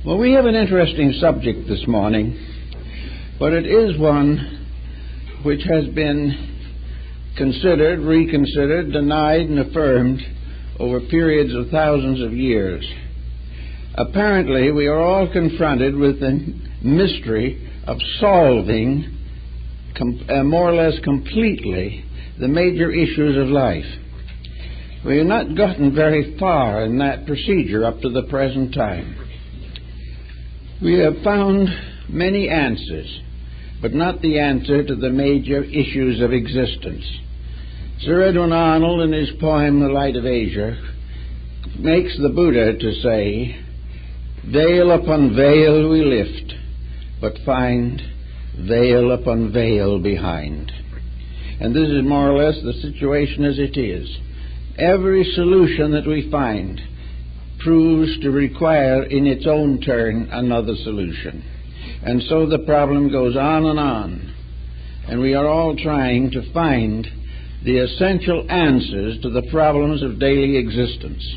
Well, we have an interesting subject this morning, but it is one which has been considered, reconsidered, denied, and affirmed over periods of thousands of years. Apparently, we are all confronted with the mystery of solving more or less completely the major issues of life. We have not gotten very far in that procedure up to the present time. We have found many answers, but not the answer to the major issues of existence. Sir Edwin Arnold, in his poem The Light of Asia, makes the Buddha to say, "Veil upon veil we lift, but find veil upon veil behind." And this is more or less the situation as it is. Every solution that we find proves to require in its own turn another solution. And so the problem goes on, and we are all trying to find the essential answers to the problems of daily existence.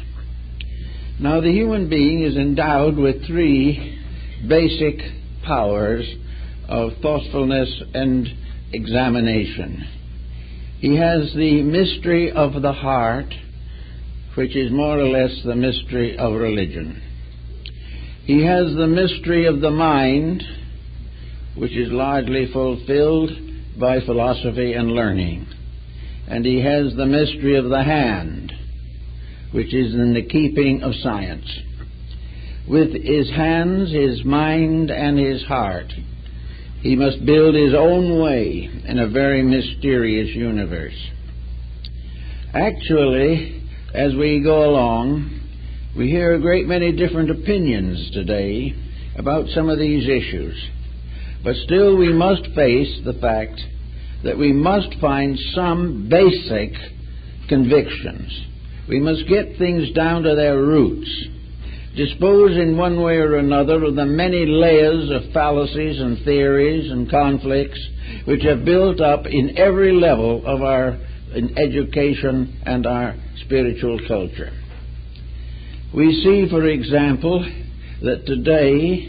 Now, the human being is endowed with three basic powers of thoughtfulness and examination. He has the mystery of the heart, which is more or less the mystery of religion. He has the mystery of the mind, which is largely fulfilled by philosophy and learning. And he has the mystery of the hand, which is in the keeping of science. With his hands, his mind, and his heart, he must build his own way in a very mysterious universe. Actually, as we go along, we hear a great many different opinions today about some of these issues. But still we must face the fact that we must find some basic convictions. We must get things down to their roots, dispose in one way or another of the many layers of fallacies and theories and conflicts which have built up in every level of our education and our spiritual culture. We see, for example, that today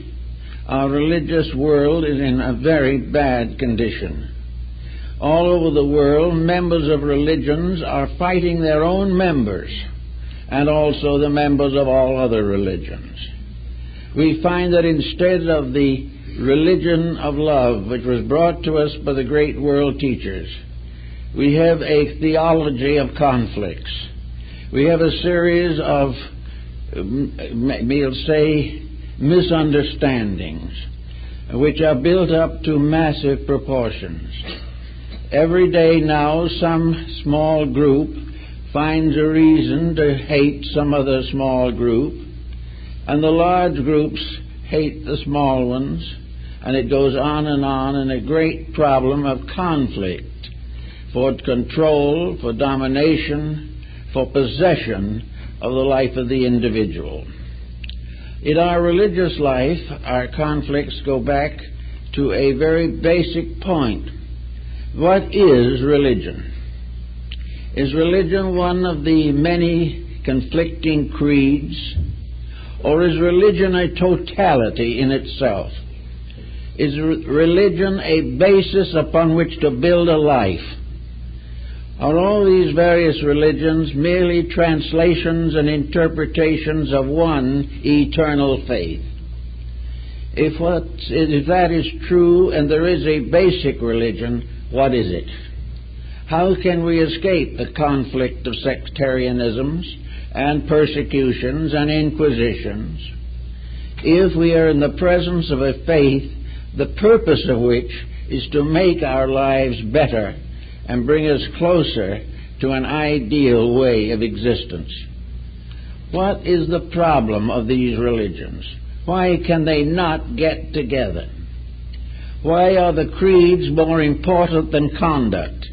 our religious world is in a very bad condition. All over the world, members of religions are fighting their own members, and also the members of all other religions. We find that instead of the religion of love, which was brought to us by the great world teachers, we have a theology of conflicts. We have a series of, we'll say, misunderstandings, which are built up to massive proportions. Every day now, some small group finds a reason to hate some other small group, and the large groups hate the small ones, and it goes on in a great problem of conflict for control, for domination, for possession of the life of the individual. In our religious life, our conflicts go back to a very basic point. What is religion? Is religion one of the many conflicting creeds, or is religion a totality in itself? Is religion a basis upon which to build a life? Are all these various religions merely translations and interpretations of one eternal faith? If that is true and there is a basic religion, what is it? How can we escape the conflict of sectarianisms and persecutions and inquisitions if we are in the presence of a faith, the purpose of which is to make our lives better and bring us closer to an ideal way of existence? What is the problem of these religions? Why can they not get together? Why are the creeds more important than conduct?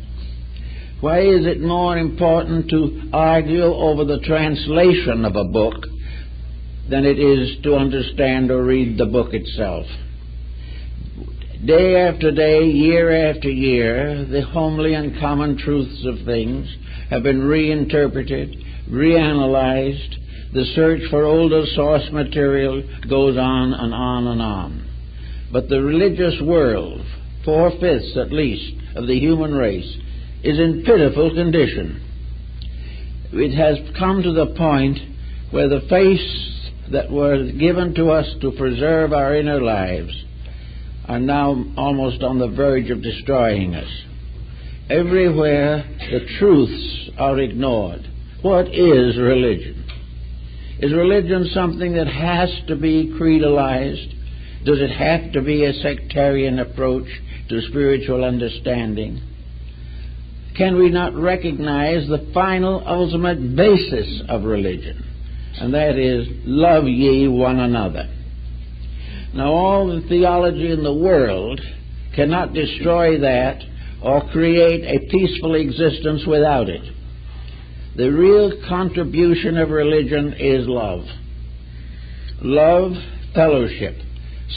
Why is it more important to argue over the translation of a book than it is to understand or read the book itself? Day after day, year after year, the homely and common truths of things have been reinterpreted, reanalyzed, The search for older source material goes on and on and on. But the religious world, 4/5 at least of the human race, is in pitiful condition. It has come to the point where the faiths that were given to us to preserve our inner lives are now almost on the verge of destroying us. Everywhere the truths are ignored. What is religion? Is religion something that has to be creedalized? Does it have to be a sectarian approach to spiritual understanding? Can we not recognize the final, ultimate basis of religion? And that is, love ye one another. Now, all the theology in the world cannot destroy that or create a peaceful existence without it. The real contribution of religion is love. Love, fellowship,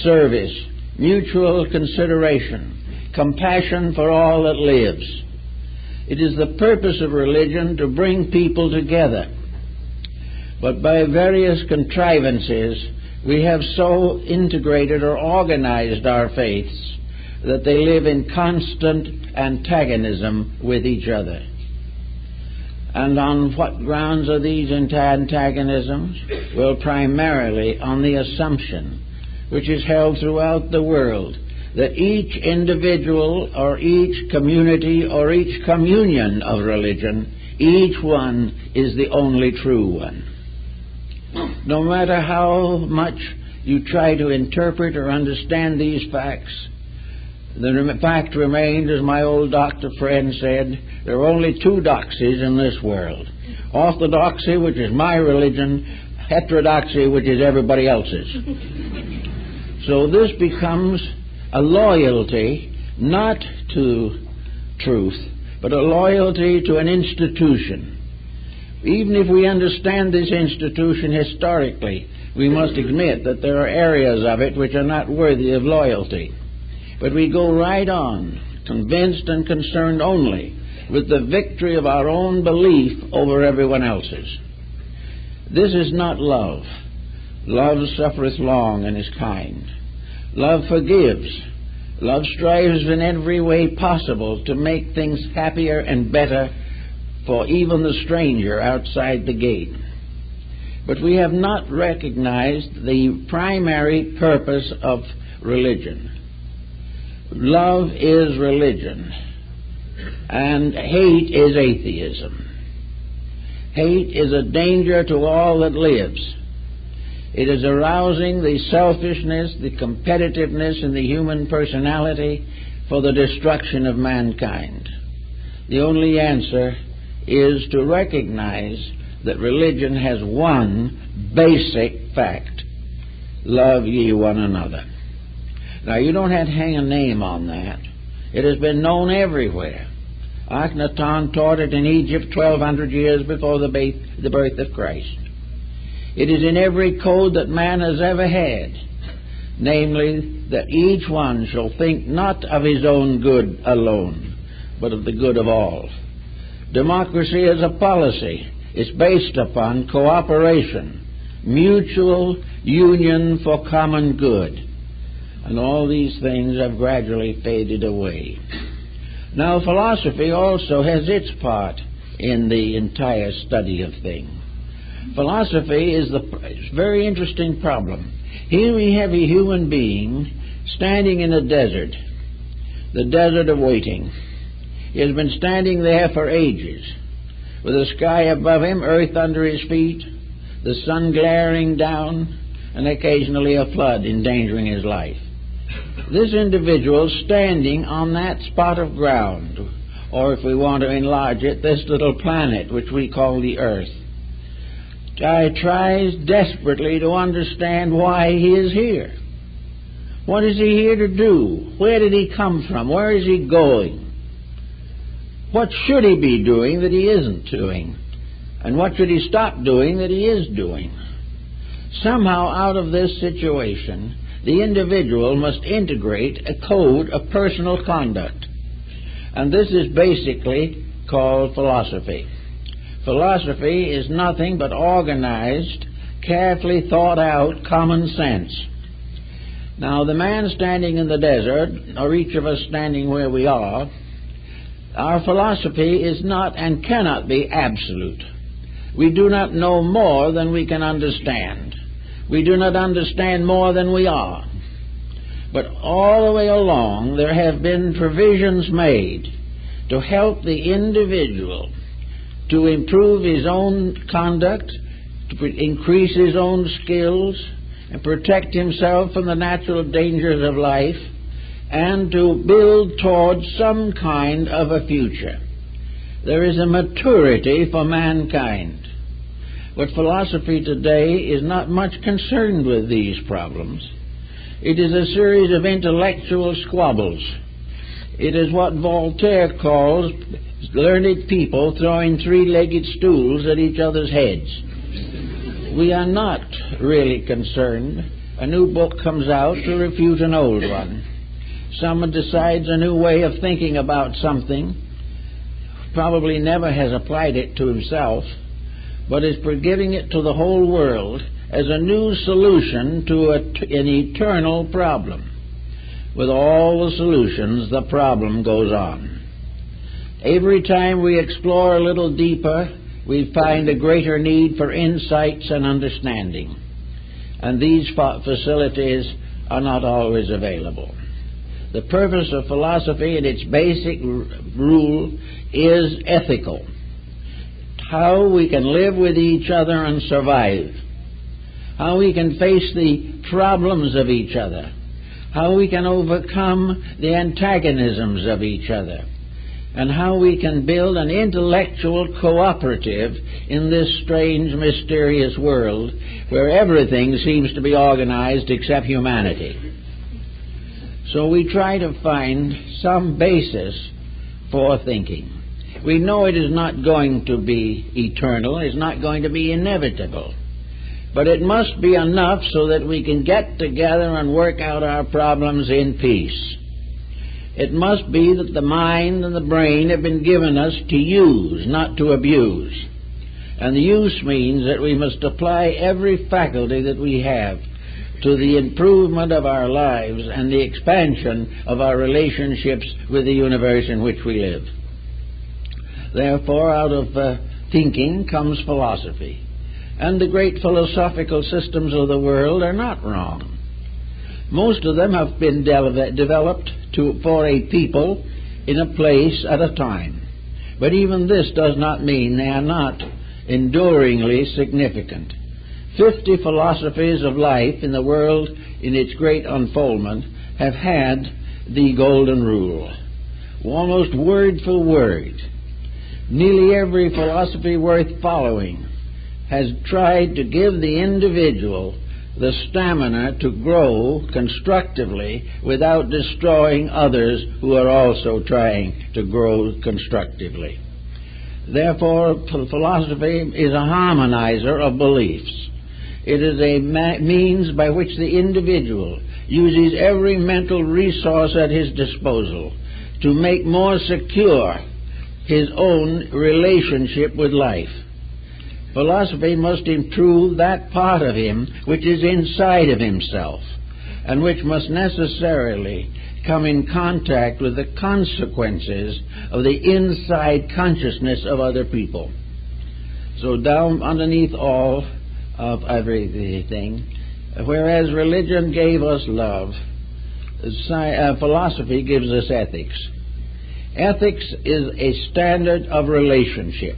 service, mutual consideration, compassion for all that lives. It is the purpose of religion to bring people together. But by various contrivances, we have so integrated or organized our faiths that they live in constant antagonism with each other. And on what grounds are these antagonisms? Well, primarily on the assumption, which is held throughout the world, that each individual or each community or each communion of religion, each one is the only true one. No matter how much you try to interpret or understand these facts, the fact remains, as my old doctor friend said, there are only two doxies in this world. Orthodoxy, which is my religion, heterodoxy, which is everybody else's. So this becomes a loyalty not to truth, but a loyalty to an institution. Even if we understand this institution historically, we must admit that there are areas of it which are not worthy of loyalty. But we go right on, convinced and concerned only with the victory of our own belief over everyone else's. This is not love. Love suffereth long and is kind. Love forgives. Love strives in every way possible to make things happier and better for even the stranger outside the gate. But we have not recognized the primary purpose of religion. Love is religion, and hate is atheism. Hate is a danger to all that lives. It is arousing the selfishness, the competitiveness in the human personality for the destruction of mankind. The only answer is to recognize that religion has one basic fact: love ye one another. Now, you don't have to hang a name on that. It has been known everywhere. Akhenaton taught it in Egypt 1,200 years before the birth of Christ. It is in every code that man has ever had, namely, that each one shall think not of his own good alone, but of the good of all. Democracy as a policy is based upon cooperation, mutual union for common good. And all these things have gradually faded away. Now, philosophy also has its part in the entire study of things. Philosophy is a very interesting problem. Here we have a human being standing in a desert, the desert of waiting. He has been standing there for ages, with the sky above him, earth under his feet, the sun glaring down, and occasionally a flood endangering his life. This individual standing on that spot of ground, or if we want to enlarge it, this little planet which we call the earth, tries desperately to understand why he is here. What is he here to do? Where did he come from? Where is he going? What should he be doing that he isn't doing? And what should he stop doing that he is doing? Somehow out of this situation, the individual must integrate a code of personal conduct. And this is basically called philosophy. Philosophy is nothing but organized, carefully thought out common sense. Now, the man standing in the desert, or each of us standing where we are, our philosophy is not and cannot be absolute. We do not know more than we can understand. We do not understand more than we are. But all the way along, there have been provisions made to help the individual to improve his own conduct, to increase his own skills, and protect himself from the natural dangers of life, and to build towards some kind of a future. There is a maturity for mankind. But philosophy today is not much concerned with these problems. It is a series of intellectual squabbles. It is what Voltaire calls learned people throwing three-legged stools at each other's heads. We are not really concerned. A new book comes out to refute an old one. Someone decides a new way of thinking about something, probably never has applied it to himself, but is giving it to the whole world as a new solution to an eternal problem. With all the solutions, the problem goes on. Every time we explore a little deeper, we find a greater need for insights and understanding. And these facilities are not always available. The purpose of philosophy in its basic rule is ethical. How we can live with each other and survive. How we can face the problems of each other. How we can overcome the antagonisms of each other. And how we can build an intellectual cooperative in this strange, mysterious world where everything seems to be organized except humanity. So we try to find some basis for thinking. We know it is not going to be eternal, it's not going to be inevitable. But it must be enough so that we can get together and work out our problems in peace. It must be that the mind and the brain have been given us to use, not to abuse. And the use means that we must apply every faculty that we have to the improvement of our lives and the expansion of our relationships with the universe in which we live. Therefore, out of thinking comes philosophy. And the great philosophical systems of the world are not wrong. Most of them have been developed for a people in a place at a time. But even this does not mean they are not enduringly significant. 50 philosophies of life in the world in its great unfoldment have had the golden rule, almost word for word. Nearly every philosophy worth following has tried to give the individual the stamina to grow constructively without destroying others who are also trying to grow constructively. Therefore, philosophy is a harmonizer of beliefs. It is a means by which the individual uses every mental resource at his disposal to make more secure his own relationship with life. Philosophy must improve that part of him which is inside of himself, and which must necessarily come in contact with the consequences of the inside consciousness of other people. So down underneath all of everything, whereas religion gave us love, philosophy gives us ethics. Ethics is a standard of relationship.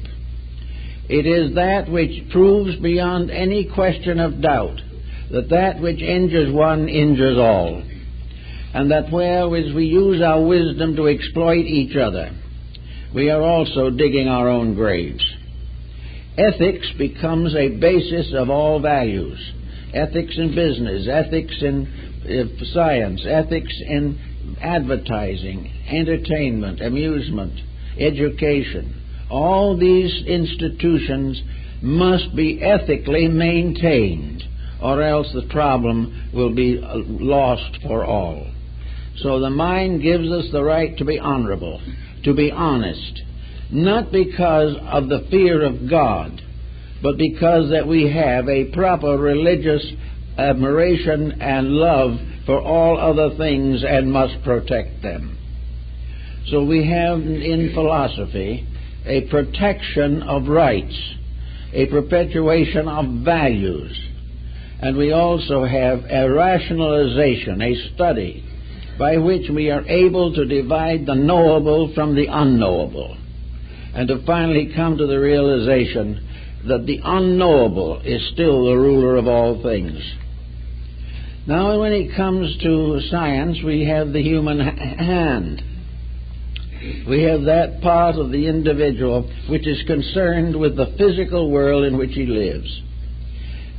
It is that which proves beyond any question of doubt that that which injures one injures all, and that whereas we use our wisdom to exploit each other, we are also digging our own graves. Ethics becomes a basis of all values. Ethics in business, ethics in science, ethics in advertising, entertainment, amusement, education. All these institutions must be ethically maintained, or else the problem will be lost for all. So the mind gives us the right to be honorable, to be honest, not because of the fear of God, but because that we have a proper religious admiration and love for all other things and must protect them. So we have in philosophy a protection of rights, a perpetuation of values, and we also have a rationalization, a study by which we are able to divide the knowable from the unknowable, and to finally come to the realization that the unknowable is still the ruler of all things. Now, when it comes to science, we have the human hand. We have that part of the individual which is concerned with the physical world in which he lives.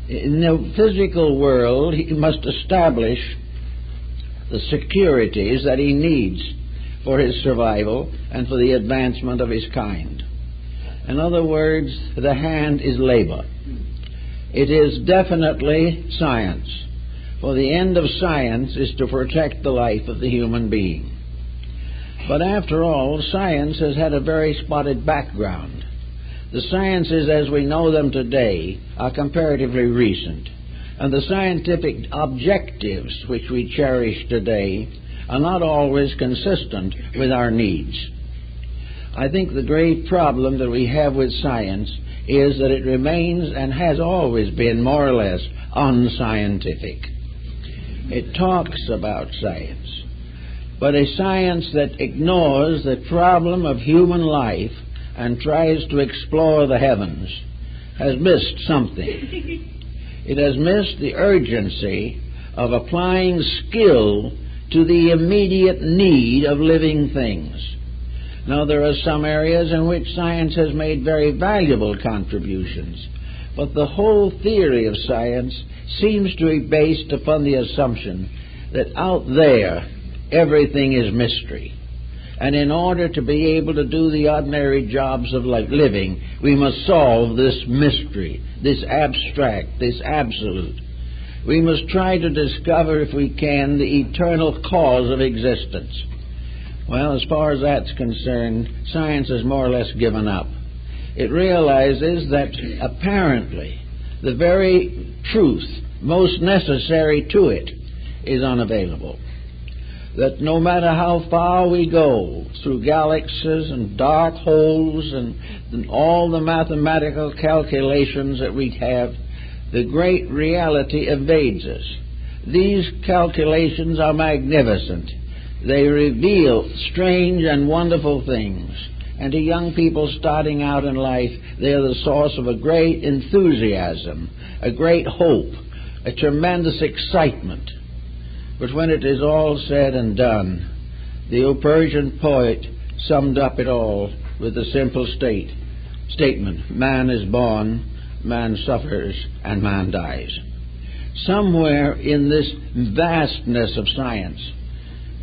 In the physical world, he must establish the securities that he needs for his survival and for the advancement of his kind. In other words, the hand is labor. It is definitely science, for the end of science is to protect the life of the human being. But after all, science has had a very spotted background. The sciences as we know them today are comparatively recent, and the scientific objectives which we cherish today are not always consistent with our needs. I think the great problem that we have with science is that it remains and has always been more or less unscientific. It talks about science, but a science that ignores the problem of human life and tries to explore the heavens has missed something. It has missed the urgency of applying skill to the immediate need of living things. Now, there are some areas in which science has made very valuable contributions, but the whole theory of science seems to be based upon the assumption that out there everything is mystery. And in order to be able to do the ordinary jobs of living, we must solve this mystery, this abstract, this absolute. We must try to discover, if we can, the eternal cause of existence. Well, as far as that's concerned, science has more or less given up. It realizes that apparently the very truth most necessary to it is unavailable. That no matter how far we go through galaxies and dark holes and all the mathematical calculations that we have, the great reality evades us. These calculations are magnificent. They reveal strange and wonderful things. And to young people starting out in life, they are the source of a great enthusiasm, a great hope, a tremendous excitement. But when it is all said and done, the old Persian poet summed up it all with a simple statement: man is born, man suffers, and man dies. Somewhere in this vastness of science,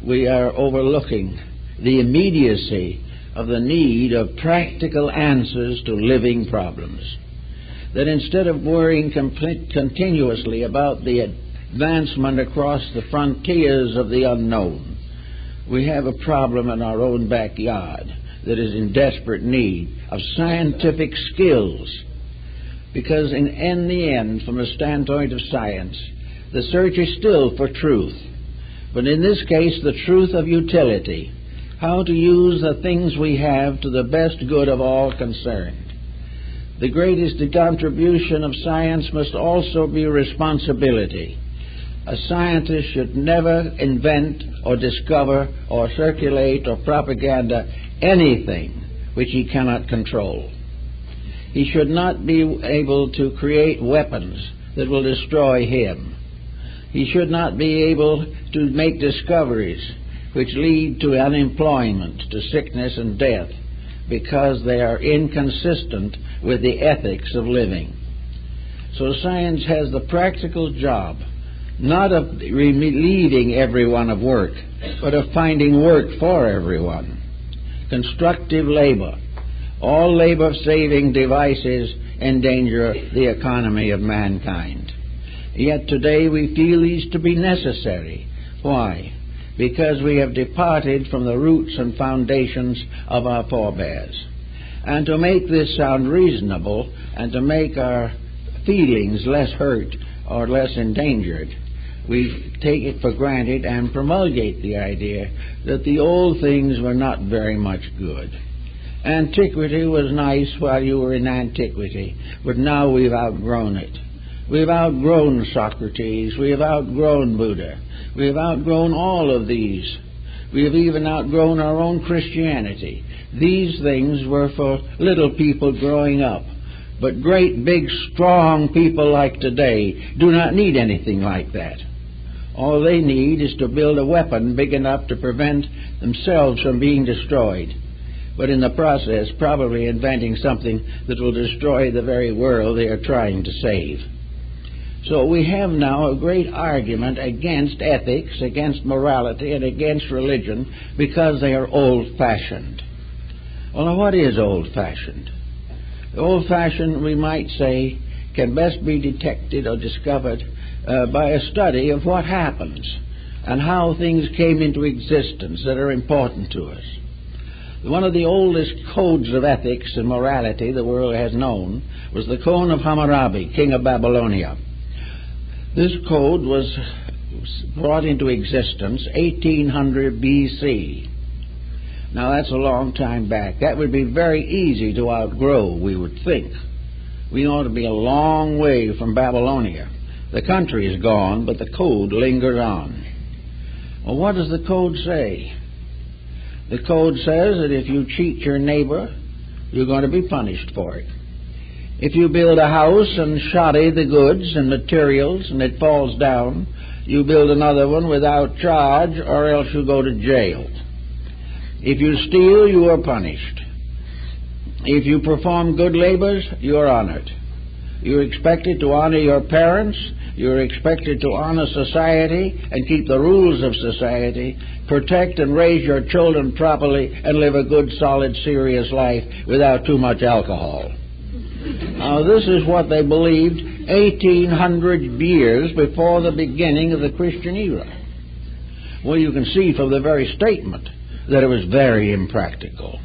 we are overlooking the immediacy of the need of practical answers to living problems. That instead of worrying continuously about the advancement across the frontiers of the unknown, we have a problem in our own backyard that is in desperate need of scientific skills. Because in the end, from a standpoint of science, the search is still for truth. But in this case, the truth of utility, how to use the things we have to the best good of all concerned. The greatest contribution of science must also be responsibility. A scientist should never invent or discover or circulate or propaganda anything which he cannot control. He should not be able to create weapons that will destroy him. He should not be able to make discoveries which lead to unemployment, to sickness and death, because they are inconsistent with the ethics of living. So science has the practical job, not of relieving everyone of work, but of finding work for everyone. Constructive labor. All labor-saving devices endanger the economy of mankind. Yet today we feel these to be necessary. Why? Because we have departed from the roots and foundations of our forebears. And to make this sound reasonable and to make our feelings less hurt or less endangered, we take it for granted and promulgate the idea that the old things were not very much good. Antiquity was nice while you were in antiquity, but now we've outgrown it. We've outgrown Socrates. We have outgrown Buddha. We have outgrown all of these. We have even outgrown our own Christianity. These things were for little people growing up. But great, big, strong people like today do not need anything like that. All they need is to build a weapon big enough to prevent themselves from being destroyed, but in the process probably inventing something that will destroy the very world they are trying to save. So we have now a great argument against ethics, against morality, and against religion because they are old-fashioned. Well, now what is old-fashioned? Old-fashioned, we might say, can best be detected or discovered by a study of what happens and how things came into existence that are important to us. One of the oldest codes of ethics and morality the world has known was the Code of Hammurabi, king of Babylonia. This code was brought into existence 1800 BC. Now that's a long time back. That would be very easy to outgrow, we would think. We ought to be a long way from Babylonia. The country is gone, but the code lingers on. Well, what does the code say? The code says that if you cheat your neighbor, you're going to be punished for it. If you build a house and shoddy the goods and materials and it falls down, you build another one without charge, or else you go to jail. If you steal, you are punished. If you perform good labors, you are honored. You're expected to honor your parents. You're expected to honor society and keep the rules of society, protect and raise your children properly, and live a good, solid, serious life without too much alcohol. Now, this is what they believed 1800 years before the beginning of the Christian era. Well, you can see from the very statement that it was very impractical.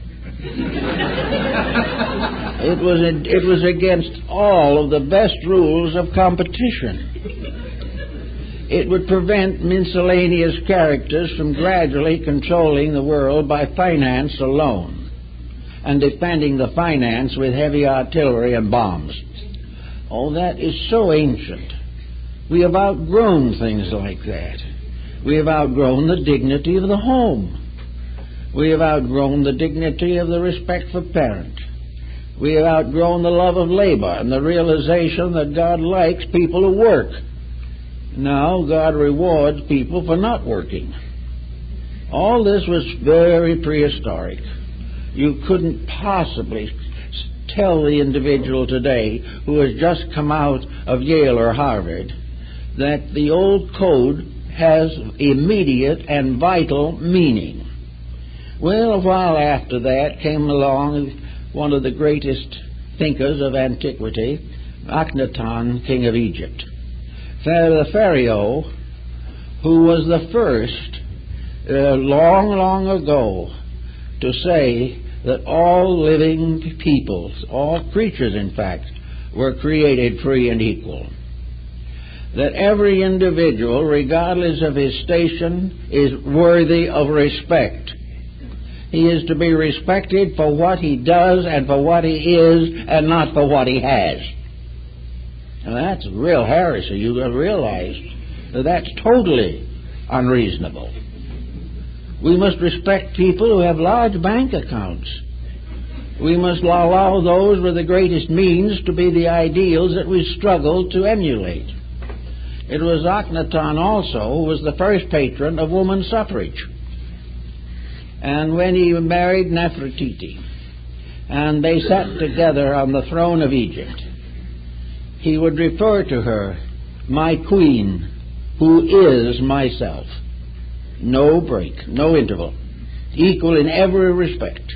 It was against all of the best rules of competition. It would prevent miscellaneous characters from gradually controlling the world by finance alone and defending the finance with heavy artillery and bombs. Oh, that is so ancient. We have outgrown things like that. We have outgrown the dignity of the home. We have outgrown the dignity of the respect for parent. We have outgrown the love of labor and the realization that God likes people who work. Now God rewards people for not working. All this was very prehistoric. You couldn't possibly tell the individual today who has just come out of Yale or Harvard that the old code has immediate and vital meaning. Well, a while after that came along one of the greatest thinkers of antiquity, Akhenaten, king of Egypt. The Pharaoh, who was the first, long ago, to say that all living peoples, all creatures in fact, were created free and equal. That every individual, regardless of his station, is worthy of respect. He is to be respected for what he does and for what he is and not for what he has. Now that's real heresy. You realize that that's totally unreasonable. We must respect people who have large bank accounts. We must allow those with the greatest means to be the ideals that we struggle to emulate. It was Akhenaten also who was the first patron of women's suffrage. And when he married Nefertiti, and they sat together on the throne of Egypt, he would refer to her, my queen, who is myself. No break, no interval, equal in every respect.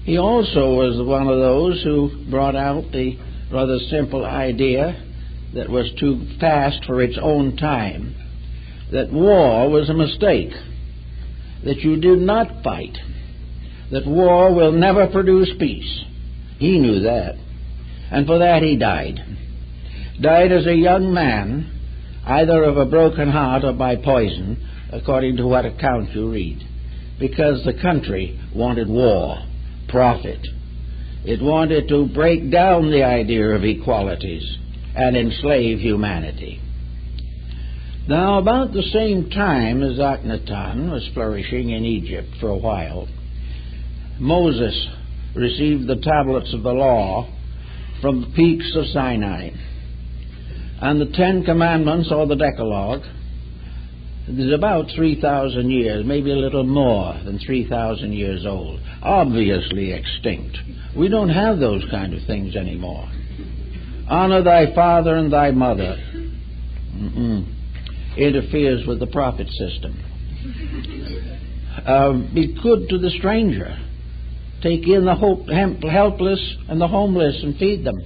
He also was one of those who brought out the rather simple idea that was too fast for its own time, that war was a mistake, that you did not fight, that war will never produce peace. He knew that, and for that he died. Died as a young man, either of a broken heart or by poison, according to what account you read, because the country wanted war, profit. It wanted to break down the idea of equalities and enslave humanity. Now, about the same time as Akhenaten was flourishing in Egypt for a while, Moses received the tablets of the law from the peaks of Sinai. And the Ten Commandments, or the Decalogue, is about 3,000 years, maybe a little more than 3,000 years old, obviously extinct. We don't have those kind of things anymore. Honor thy father and thy mother. Interferes with the prophet system. Be good to the stranger. Take in the helpless and the homeless and feed them.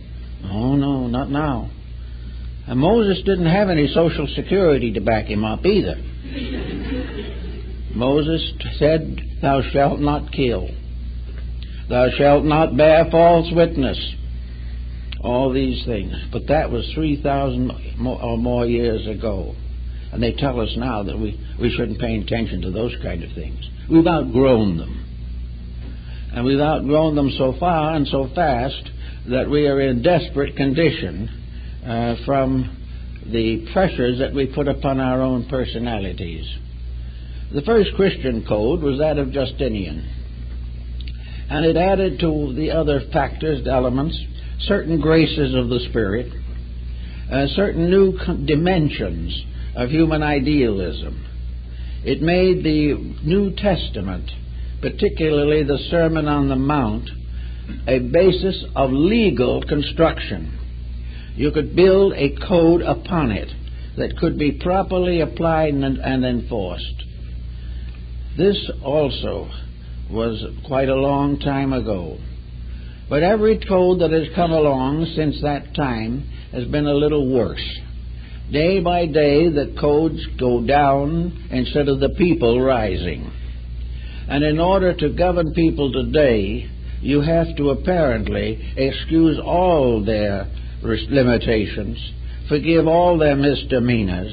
Oh, no, not now. And Moses didn't have any Social Security to back him up either. Moses said, thou shalt not kill. Thou shalt not bear false witness. All these things. But that was 3,000 or more years ago. And they tell us now that we shouldn't pay attention to those kind of things. We've outgrown them. And we've outgrown them so far and so fast that we are in desperate condition from the pressures that we put upon our own personalities. The first Christian code was that of Justinian. And it added to the other factors, elements, certain graces of the Spirit, certain new dimensions of human idealism. It made the New Testament, particularly the Sermon on the Mount, a basis of legal construction. You could build a code upon it that could be properly applied and enforced. This also was quite a long time ago. But every code that has come along since that time has been a little worse. Day by day, the codes go down instead of the people rising. And in order to govern people today, you have to apparently excuse all their limitations, forgive all their misdemeanors,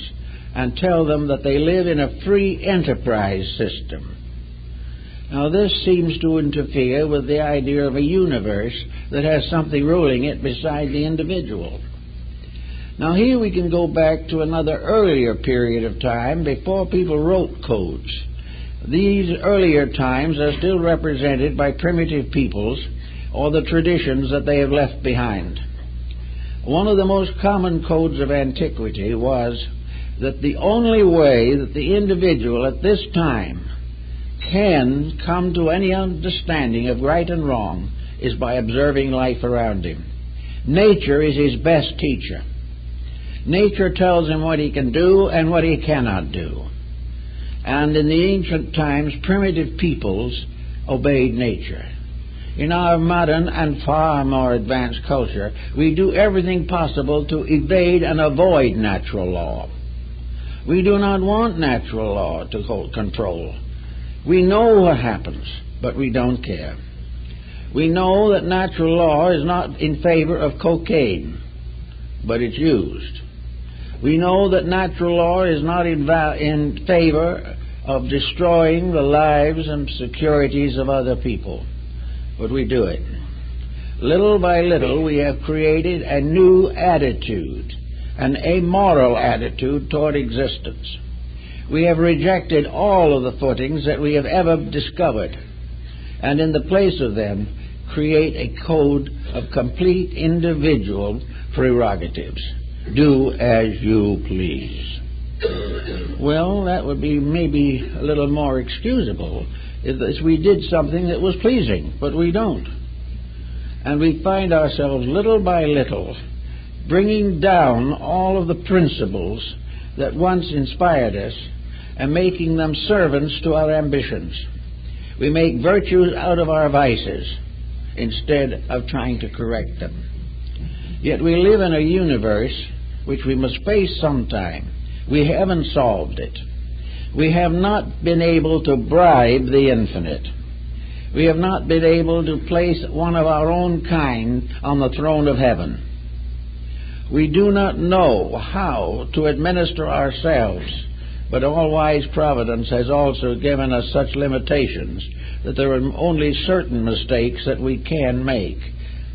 and tell them that they live in a free enterprise system. Now, this seems to interfere with the idea of a universe that has something ruling it beside the individual. Now, here we can go back to another earlier period of time before people wrote codes. These earlier times are still represented by primitive peoples or the traditions that they have left behind. One of the most common codes of antiquity was that the only way that the individual at this time can come to any understanding of right and wrong is by observing life around him. Nature is his best teacher. Nature tells him what he can do and what he cannot do. And in the ancient times, primitive peoples obeyed nature. In our modern and far more advanced culture, we do everything possible to evade and avoid natural law. We do not want natural law to hold control. We know what happens, but we don't care. We know that natural law is not in favor of cocaine, but it's used. We know that natural law is not in favor of destroying the lives and securities of other people, but we do it. Little by little, we have created a new attitude, an amoral attitude toward existence. We have rejected all of the footings that we have ever discovered, and in the place of them, create a code of complete individual prerogatives. Do as you please. Well, that would be maybe a little more excusable if we did something that was pleasing, but we don't. And we find ourselves little by little bringing down all of the principles that once inspired us and making them servants to our ambitions. We make virtues out of our vices instead of trying to correct them. Yet we live in a universe which we must face sometime. We haven't solved it. We have not been able to bribe the infinite. We have not been able to place one of our own kind on the throne of heaven. We do not know how to administer ourselves, but all-wise providence has also given us such limitations that there are only certain mistakes that we can make.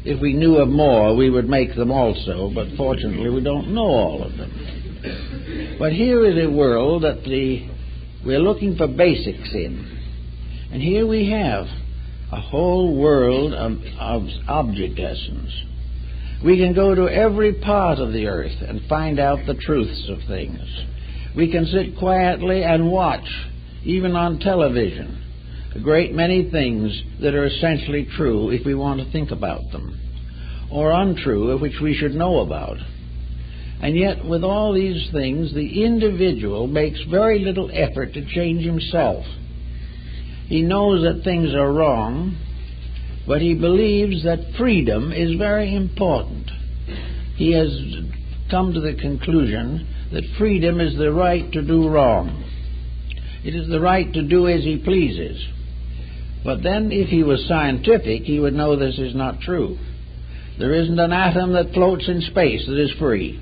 If we knew of more, we would make them also, but fortunately we don't know all of them. But here is a world that we're looking for basics in. And here we have a whole world of object lessons. We can go to every part of the earth and find out the truths of things. We can sit quietly and watch, even on television, a great many things that are essentially true if we want to think about them, or untrue which we should know about. And yet, with all these things, the individual makes very little effort to change himself. He knows that things are wrong, but he believes that freedom is very important. He has come to the conclusion that freedom is the right to do wrong. It is the right to do as he pleases. But then, if he was scientific, he would know this is not true. There isn't an atom that floats in space that is free.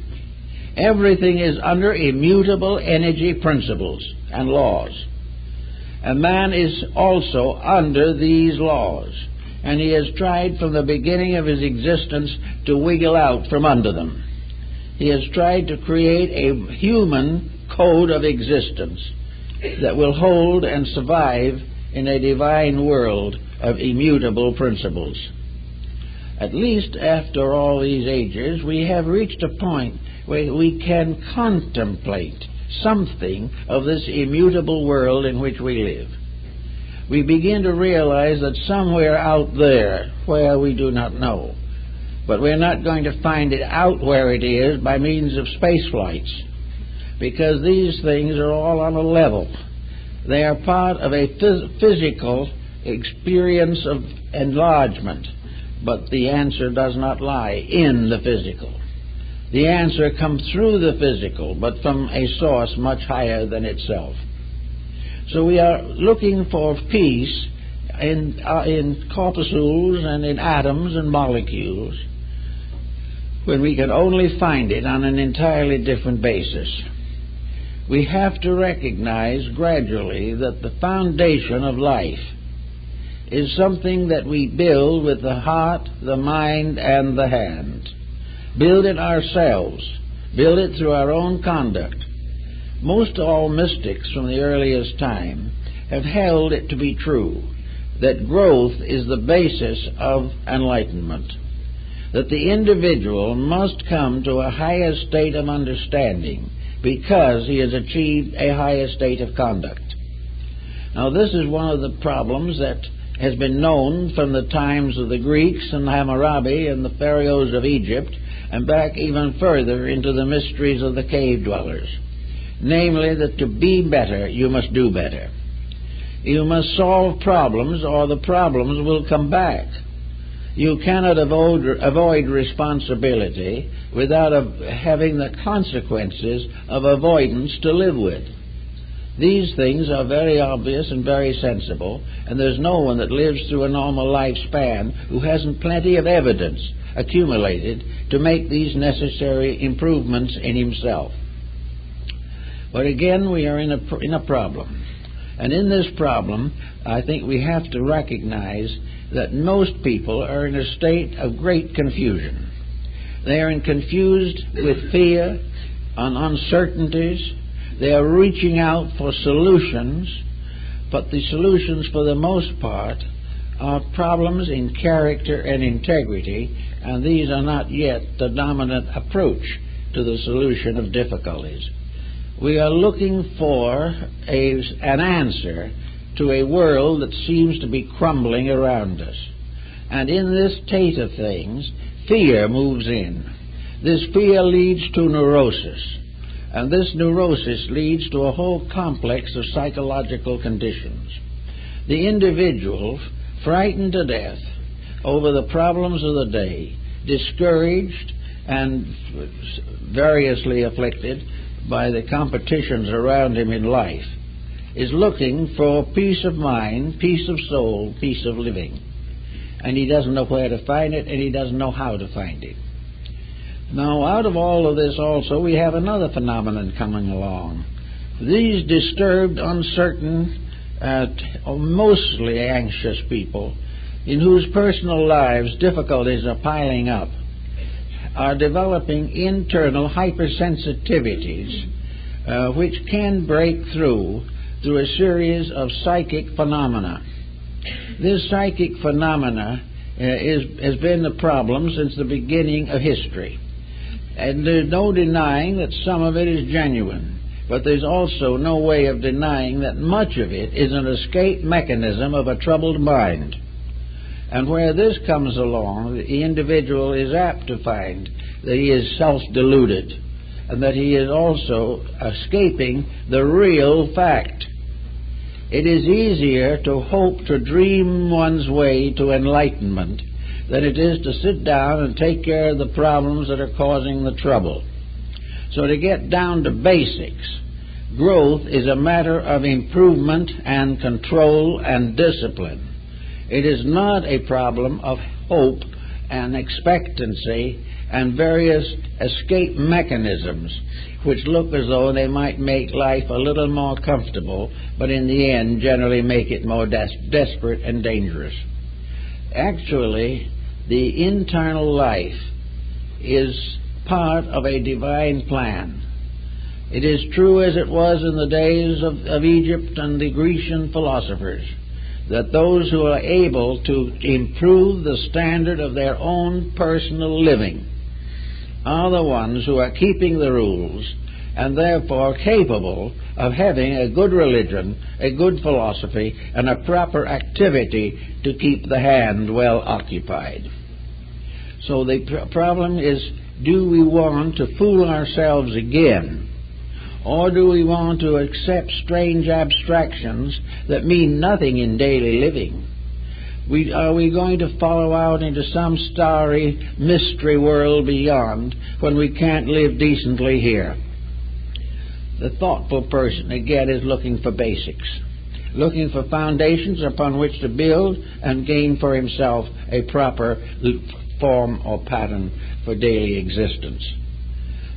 Everything is under immutable energy principles and laws. And man is also under these laws, and he has tried from the beginning of his existence to wiggle out from under them. He has tried to create a human code of existence that will hold and survive in a divine world of immutable principles. At least after all these ages, we have reached a point where we can contemplate something of this immutable world in which we live. We begin to realize that somewhere out there, where we do not know, but we're not going to find it out where it is by means of space flights, because these things are all on a level. They are part of a physical experience of enlargement, but the answer does not lie in the physical. The answer comes through the physical, but from a source much higher than itself. So we are looking for peace in corpuscles and in atoms and molecules, when we can only find it on an entirely different basis. We have to recognize gradually that the foundation of life is something that we build with the heart, the mind, and the hand. Build it ourselves. Build it through our own conduct. Most all mystics from the earliest time have held it to be true that growth is the basis of enlightenment, that the individual must come to a higher state of understanding because he has achieved a higher state of conduct. Now, this is one of the problems that has been known from the times of the Greeks and Hammurabi and the pharaohs of Egypt, and back even further into the mysteries of the cave dwellers. Namely, that to be better, you must do better. You must solve problems, or the problems will come back. You cannot avoid responsibility without having the consequences of avoidance to live with. These things are very obvious and very sensible, and there's no one that lives through a normal lifespan who hasn't plenty of evidence accumulated to make these necessary improvements in himself. But again, we are in a problem. And in this problem, I think we have to recognize that most people are in a state of great confusion. They are confused with fear and uncertainties. They are reaching out for solutions, but the solutions, for the most part, are problems in character and integrity, and these are not yet the dominant approach to the solution of difficulties. We are looking for an answer to a world that seems to be crumbling around us. And in this state of things, fear moves in. This fear leads to neurosis. And this neurosis leads to a whole complex of psychological conditions. The individual, frightened to death over the problems of the day, discouraged and variously afflicted by the competitions around him in life, is looking for peace of mind, peace of soul, peace of living. And he doesn't know where to find it, and he doesn't know how to find it. Now, out of all of this also, we have another phenomenon coming along. These disturbed, uncertain, mostly anxious people, in whose personal lives difficulties are piling up, are developing internal hypersensitivities which can break through a series of psychic phenomena. This psychic phenomena has been the problem since the beginning of history. And there's no denying that some of it is genuine, but there's also no way of denying that much of it is an escape mechanism of a troubled mind. And where this comes along, the individual is apt to find that he is self-deluded and that he is also escaping the real fact. It is easier to hope to dream one's way to enlightenment than it is to sit down and take care of the problems that are causing the trouble. So to get down to basics, growth is a matter of improvement and control and discipline. It is not a problem of hope and expectancy and various escape mechanisms which look as though they might make life a little more comfortable, but in the end generally make it more desperate and dangerous. Actually, the internal life is part of a divine plan. It is true, as it was in the days of Egypt and the Grecian philosophers, that those who are able to improve the standard of their own personal living are the ones who are keeping the rules and therefore capable of having a good religion, a good philosophy, and a proper activity to keep the hand well occupied. So the problem is, do we want to fool ourselves again? Or do we want to accept strange abstractions that mean nothing in daily living? Are we going to follow out into some starry mystery world beyond when we can't live decently here? The thoughtful person, again, is looking for basics, looking for foundations upon which to build and gain for himself a proper form or pattern for daily existence.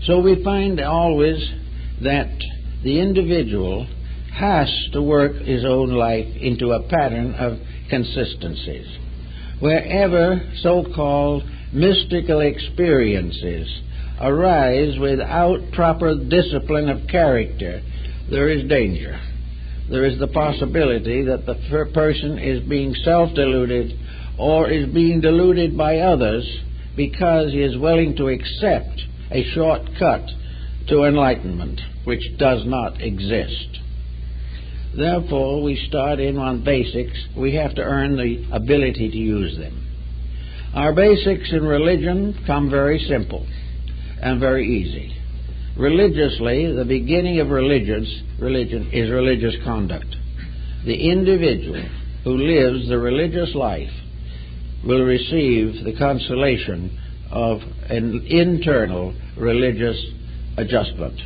So we find always that the individual has to work his own life into a pattern of consistencies. Wherever so-called mystical experiences arise without proper discipline of character, there is danger. There is the possibility that the person is being self-deluded or is being deluded by others because he is willing to accept a shortcut to enlightenment, which does not exist. Therefore, we start in on basics. We have to earn the ability to use them. Our basics in religion come very simple and very easy. Religiously, the beginning of religion is religious conduct. The individual who lives the religious life will receive the consolation of an internal religious adjustment.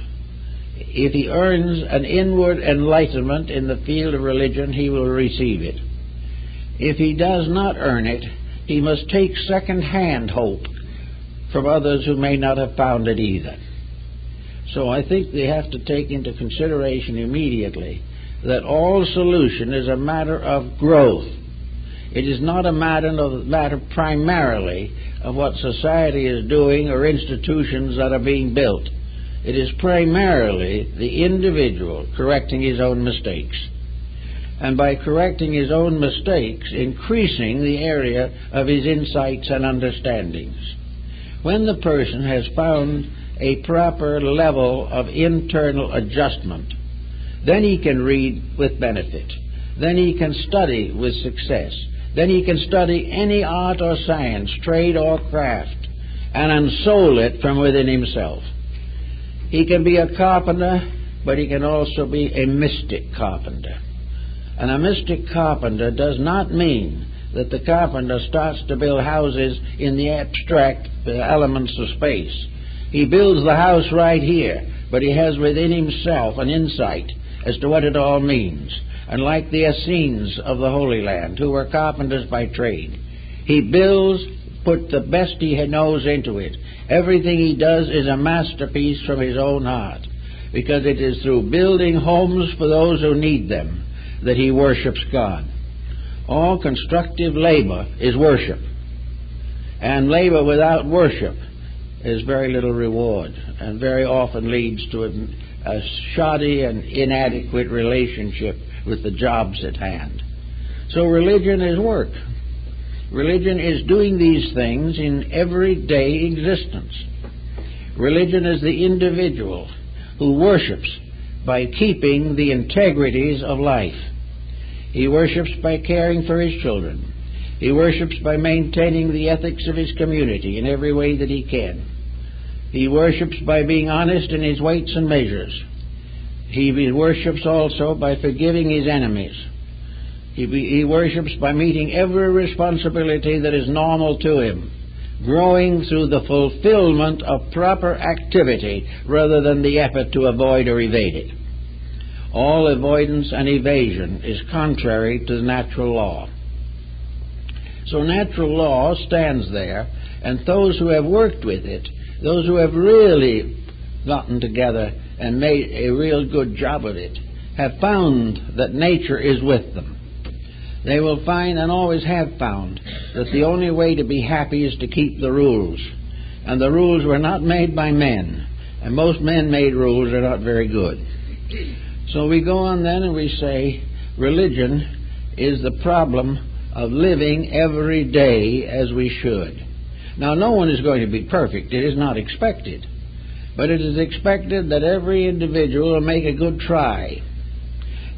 If he earns an inward enlightenment in the field of religion, he will receive it. If he does not earn it, he must take second-hand hope from others who may not have found it either. So I think they have to take into consideration immediately that all solution is a matter of growth. It is not a matter primarily of what society is doing or institutions that are being built. It is primarily the individual correcting his own mistakes. And by correcting his own mistakes, increasing the area of his insights and understandings. When the person has found a proper level of internal adjustment, then he can read with benefit. Then he can study with success. Then he can study any art or science, trade or craft, and unsoul it from within himself. He can be a carpenter, but he can also be a mystic carpenter. And a mystic carpenter does not mean that the carpenter starts to build houses in the abstract elements of space. He builds the house right here, but he has within himself an insight as to what it all means. And like the Essenes of the Holy Land, who were carpenters by trade, he builds, put the best he knows into it. Everything he does is a masterpiece from his own heart, because it is through building homes for those who need them that he worships God. All constructive labor is worship, and labor without worship is very little reward, and very often leads to a shoddy and inadequate relationship with the jobs at hand. So religion is work. Religion is doing these things in everyday existence. Religion is the individual who worships by keeping the integrities of life. He worships by caring for his children. He worships by maintaining the ethics of his community in every way that he can. He worships by being honest in his weights and measures. He worships also by forgiving his enemies. He worships by meeting every responsibility that is normal to him, growing through the fulfillment of proper activity rather than the effort to avoid or evade it. All avoidance and evasion is contrary to the natural law. So natural law stands there, and those who have worked with it, those who have really gotten together and made a real good job of it, have found that nature is with them. They will find, and always have found, that the only way to be happy is to keep the rules. And the rules were not made by men, and most man-made rules are not very good. So we go on then and we say religion is the problem of living every day as we should. Now, no one is going to be perfect. It is not expected. But it is expected that every individual will make a good try.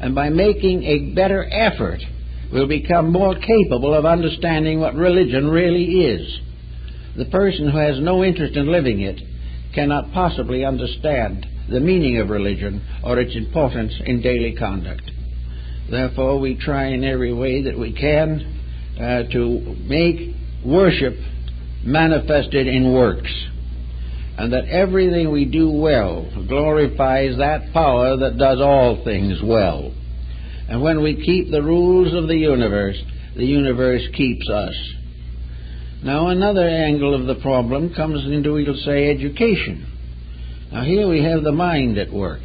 And by making a better effort, will become more capable of understanding what religion really is. The person who has no interest in living it cannot possibly understand the meaning of religion or its importance in daily conduct. Therefore, we try in every way that we can to make worship manifested in works, and that everything we do well glorifies that power that does all things well. And when we keep the rules of the universe keeps us. Now, another angle of the problem comes into, we'll say, education. Now, here we have the mind at work.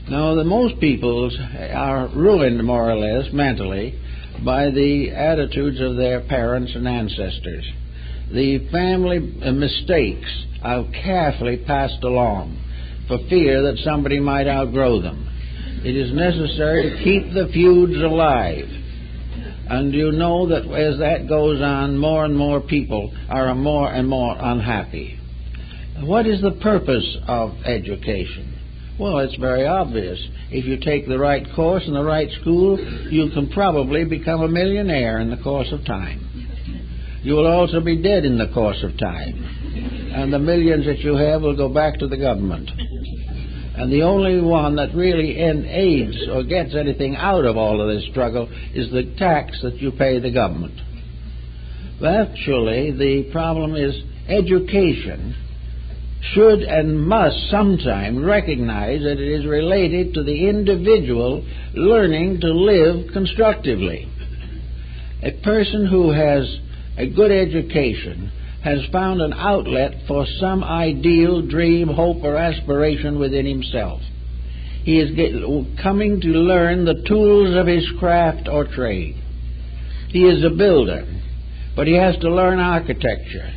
Now, most peoples are ruined, more or less, mentally, by the attitudes of their parents and ancestors. The family mistakes are carefully passed along for fear that somebody might outgrow them. It is necessary to keep the feuds alive. And you know that as that goes on, more and more people are more and more unhappy. What is the purpose of education? Well, it's very obvious. If you take the right course in the right school, you can probably become a millionaire in the course of time. You will also be dead in the course of time. And the millions that you have will go back to the government. And the only one that really aids or gets anything out of all of this struggle is the tax that you pay the government. Actually, the problem is education should and must sometime recognize that it is related to the individual learning to live constructively. A person who has a good education has found an outlet for some ideal, dream, hope, or aspiration within himself. He is coming to learn the tools of his craft or trade. He is a builder, but he has to learn architecture.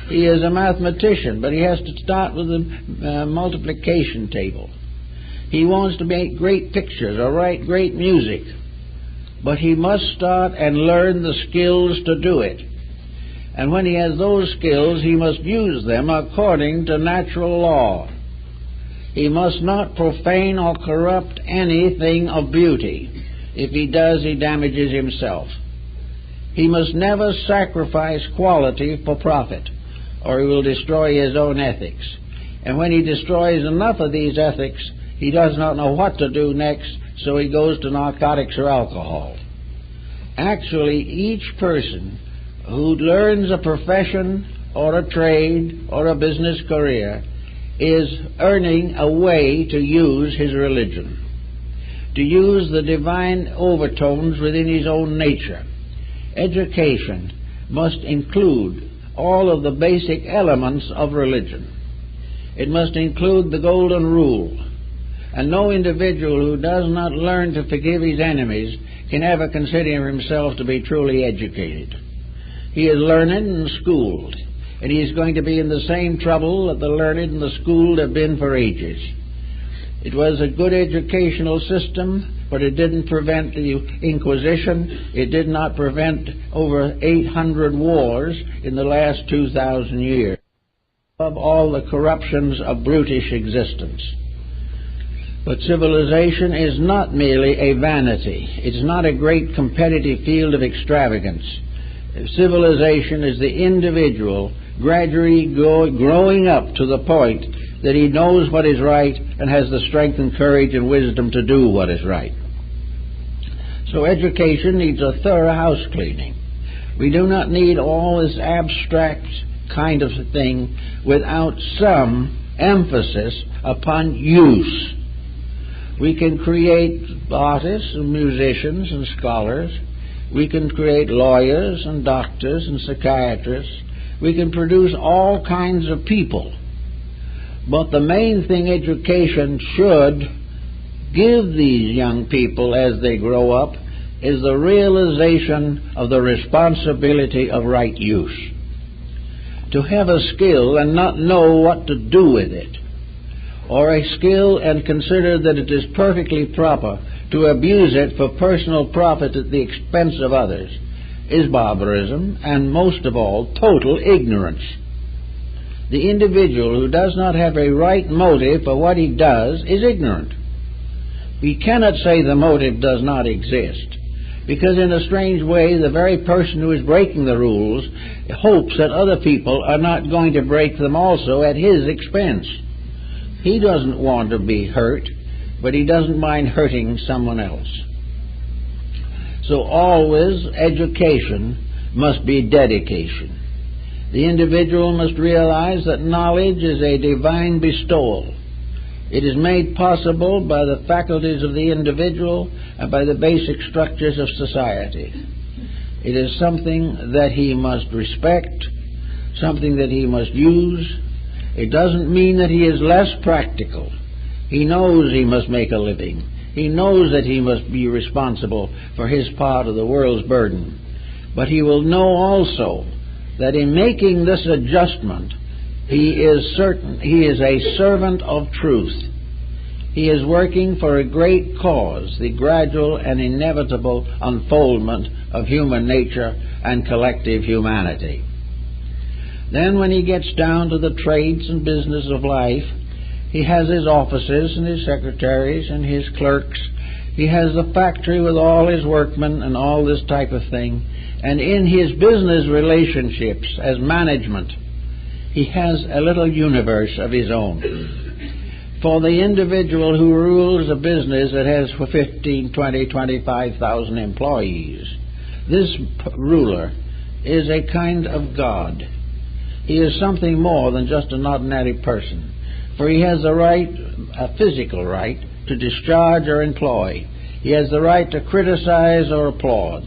He is a mathematician, but he has to start with the multiplication table. He wants to make great pictures or write great music, but he must start and learn the skills to do it. And when he has those skills, he must use them according to natural law. He must not profane or corrupt anything of beauty. If he does, he damages himself. He must never sacrifice quality for profit, or he will destroy his own ethics. And when he destroys enough of these ethics, he does not know what to do next, so he goes to narcotics or alcohol. Actually, each person who learns a profession or a trade or a business career is earning a way to use his religion. to use the divine overtones within his own nature. Education must include all of the basic elements of religion. It must include the golden rule, and no individual who does not learn to forgive his enemies can ever consider himself to be truly educated. He is learned and schooled, and he is going to be in the same trouble that the learned and the schooled have been for ages. It was a good educational system, but it didn't prevent the Inquisition. It did not prevent over 800 wars in the last 2,000 years, of all the corruptions of brutish existence. But civilization is not merely a vanity. It's not a great competitive field of extravagance. Civilization is the individual gradually growing up to the point that he knows what is right and has the strength and courage and wisdom to do what is right. So education needs a thorough house cleaning. We do not need all this abstract kind of thing without some emphasis upon use. We can create artists and musicians and scholars. We can create lawyers and doctors and psychiatrists. We can produce all kinds of people. But the main thing education should give these young people as they grow up is the realization of the responsibility of right use. To have a skill and not know what to do with it, or a skill and consider that it is perfectly proper to abuse it for personal profit at the expense of others, is barbarism and, most of all, total ignorance. The individual who does not have a right motive for what he does is ignorant. We cannot say the motive does not exist, because in a strange way the very person who is breaking the rules hopes that other people are not going to break them also at his expense. He doesn't want to be hurt, but he doesn't mind hurting someone else. So always education must be dedication. The individual must realize that knowledge is a divine bestowal. It is made possible by the faculties of the individual and by the basic structures of society. It is something that he must respect, something that he must use. It doesn't mean that he is less practical. He knows he must make a living. He knows that he must be responsible for his part of the world's burden. But he will know also that in making this adjustment, he is certain he is a servant of truth. He is working for a great cause, the gradual and inevitable unfoldment of human nature and collective humanity. Then when he gets down to the trades and business of life, he has his officers and his secretaries and his clerks. He has the factory with all his workmen and all this type of thing. And in his business relationships as management, he has a little universe of his own. For the individual who rules a business that has 15, 20, 25,000 employees, this ruler is a kind of God. He is something more than just an ordinary person, for he has the right, a physical right, to discharge or employ. He has the right to criticize or applaud.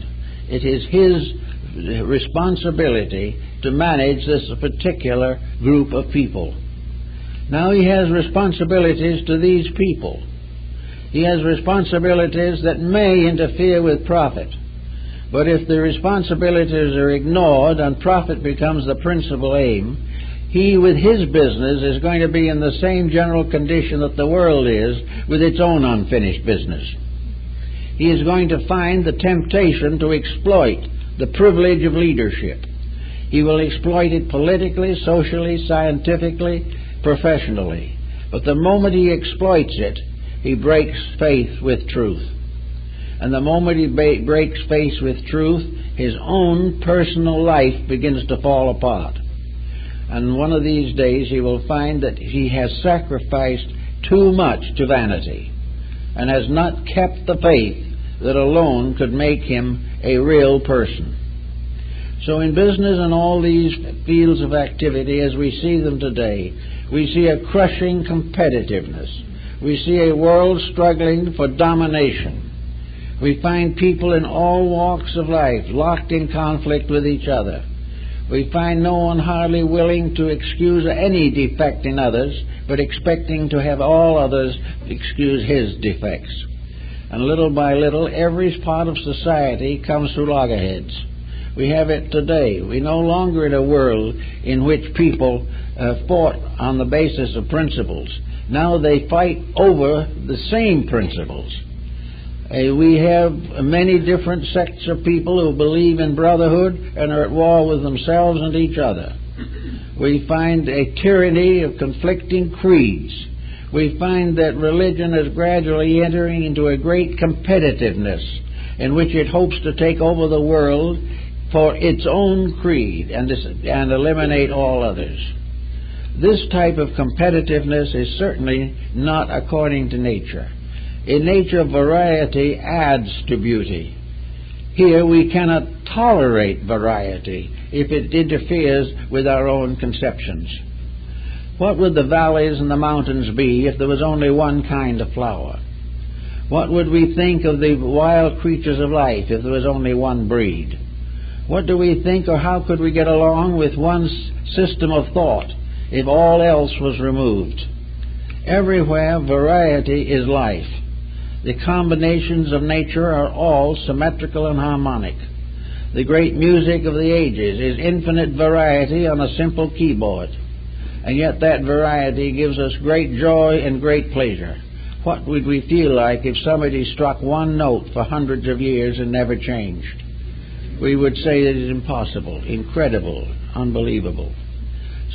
It is his responsibility to manage this particular group of people. Now he has responsibilities to these people. He has responsibilities that may interfere with profit. But if the responsibilities are ignored and profit becomes the principal aim, he with his business is going to be in the same general condition that the world is with its own unfinished business. He is going to find the temptation to exploit the privilege of leadership. He will exploit it politically, socially, scientifically, professionally. But the moment he exploits it, he breaks faith with truth. And the moment he breaks faith with truth, his own personal life begins to fall apart. And one of these days he will find that he has sacrificed too much to vanity and has not kept the faith that alone could make him a real person. So in business and all these fields of activity as we see them today, we see a crushing competitiveness. We see a world struggling for domination. We find people in all walks of life locked in conflict with each other. We find no one hardly willing to excuse any defect in others, but expecting to have all others excuse his defects. And little by little, every part of society comes to loggerheads. We have it today. We're no longer in a world in which people fought on the basis of principles. Now they fight over the same principles. We have many different sects of people who believe in brotherhood and are at war with themselves and each other. We find a tyranny of conflicting creeds. We find that religion is gradually entering into a great competitiveness in which it hopes to take over the world for its own creed and eliminate all others. This type of competitiveness is certainly not according to nature. In nature, variety adds to beauty. Here we cannot tolerate variety if it interferes with our own conceptions. What would the valleys and the mountains be if there was only one kind of flower? What would we think of the wild creatures of life if there was only one breed? What do we think, or how could we get along with one system of thought if all else was removed? Everywhere variety is life. The combinations of nature are all symmetrical and harmonic. The great music of the ages is infinite variety on a simple keyboard. And yet that variety gives us great joy and great pleasure. What would we feel like if somebody struck one note for hundreds of years and never changed? We would say that it is impossible, incredible, unbelievable.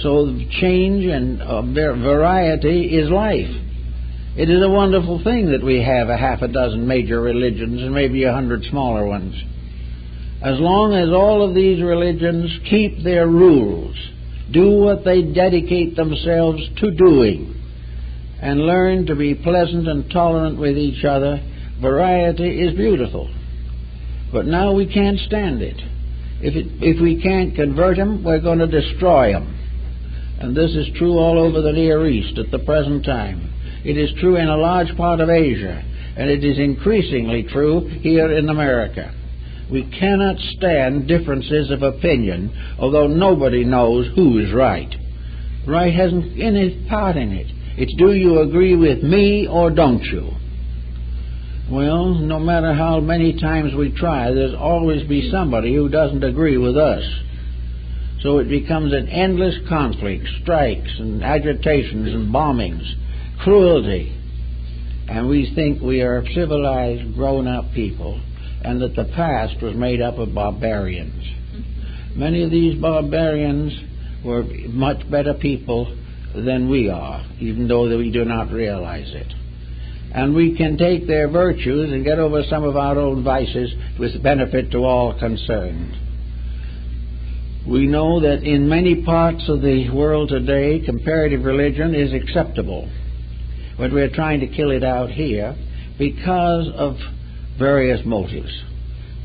So change and variety is life. It is a wonderful thing that we have a half a dozen major religions and maybe 100 smaller ones. As long as all of these religions keep their rules, do what they dedicate themselves to doing, and learn to be pleasant and tolerant with each other, variety is beautiful. But now we can't stand it. If we can't convert them, we're going to destroy them. And this is true all over the Near East at the present time. It is true in a large part of Asia, and it is increasingly true here in America. We cannot stand differences of opinion, although nobody knows who is right. Right hasn't any part in it. It's do you agree with me or don't you? Well, no matter how many times we try, there's always be somebody who doesn't agree with us. So it becomes an endless conflict, strikes and agitations and bombings, cruelty. And we think we are civilized, grown-up people, and that the past was made up of barbarians. Many of these barbarians were much better people than we are, even though we do not realize it. And we can take their virtues and get over some of our own vices with benefit to all concerned. We know that in many parts of the world today, comparative religion is acceptable. But we're trying to kill it out here because of various motives.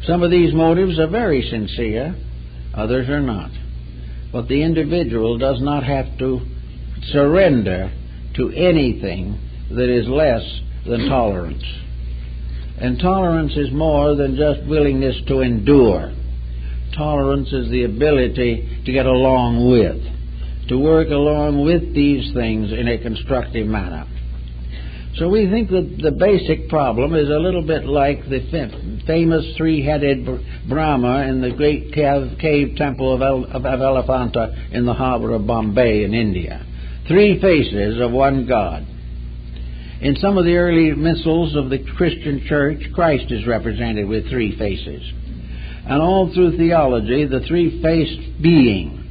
Some of these motives are very sincere, others are not. But the individual does not have to surrender to anything that is less than tolerance. And tolerance is more than just willingness to endure. Tolerance is the ability to get along with, to work along with these things in a constructive manner. So we think that the basic problem is a little bit like the famous three-headed Brahma in the great cave temple of Elephanta in the harbor of Bombay in India. Three faces of one God. In some of the early missals of the Christian church, Christ is represented with three faces. And all through theology, the three-faced being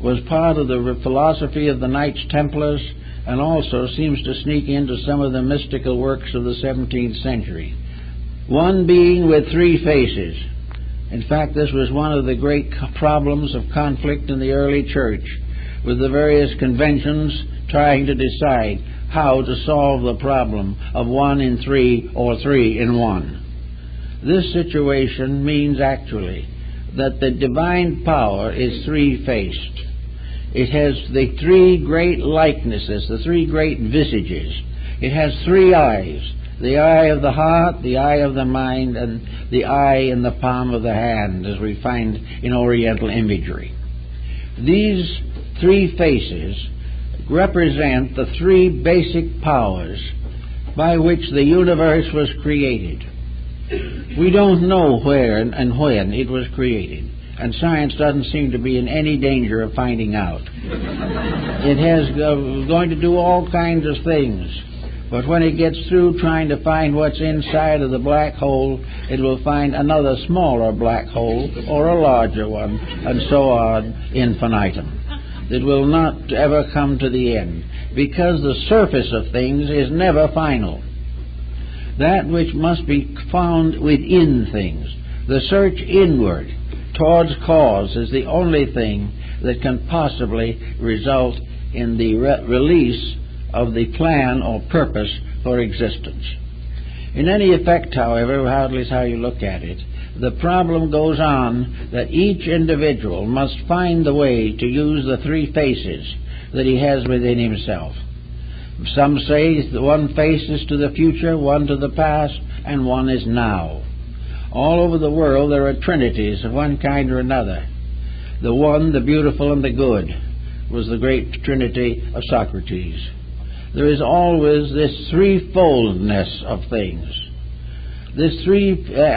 was part of the philosophy of the Knights Templars, and also seems to sneak into some of the mystical works of the 17th century. One being with three faces. In fact, this was one of the great problems of conflict in the early church, with the various conventions trying to decide how to solve the problem of one in three or three in one. This situation means actually that the divine power is three-faced. It has the three great likenesses, the three great visages. It has three eyes: the eye of the heart, the eye of the mind, and the eye in the palm of the hand, as we find in Oriental imagery. These three faces represent the three basic powers by which the universe was created. We don't know where and when it was created, and science doesn't seem to be in any danger of finding out. It has going to do all kinds of things, but when it gets through trying to find what's inside of the black hole, it will find another smaller black hole or a larger one, and so on infinitum. It will not ever come to the end, because the surface of things is never final. That which must be found within things, the search inward towards cause, is the only thing that can possibly result in the release of the plan or purpose for existence. In any effect, however, at least how you look at it, the problem goes on that each individual must find the way to use the three faces that he has within himself. Some say that one face is to the future, one to the past, and one is now. All over the world there are trinities of one kind or another. The one, the beautiful, and the good was the great trinity of Socrates. There is always this threefoldness of things, this three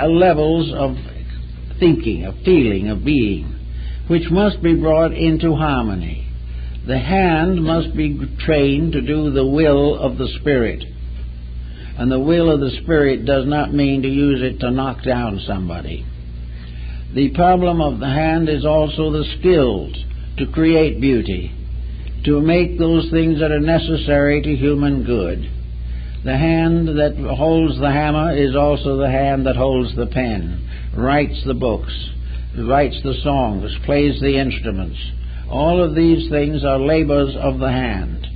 levels of thinking, of feeling, of being, which must be brought into harmony. The hand must be trained to do the will of the Spirit. And the will of the Spirit does not mean to use it to knock down somebody. The problem of the hand is also the skills to create beauty, to make those things that are necessary to human good. The hand that holds the hammer is also the hand that holds the pen, writes the books, writes the songs, plays the instruments. All of these things are labors of the hand.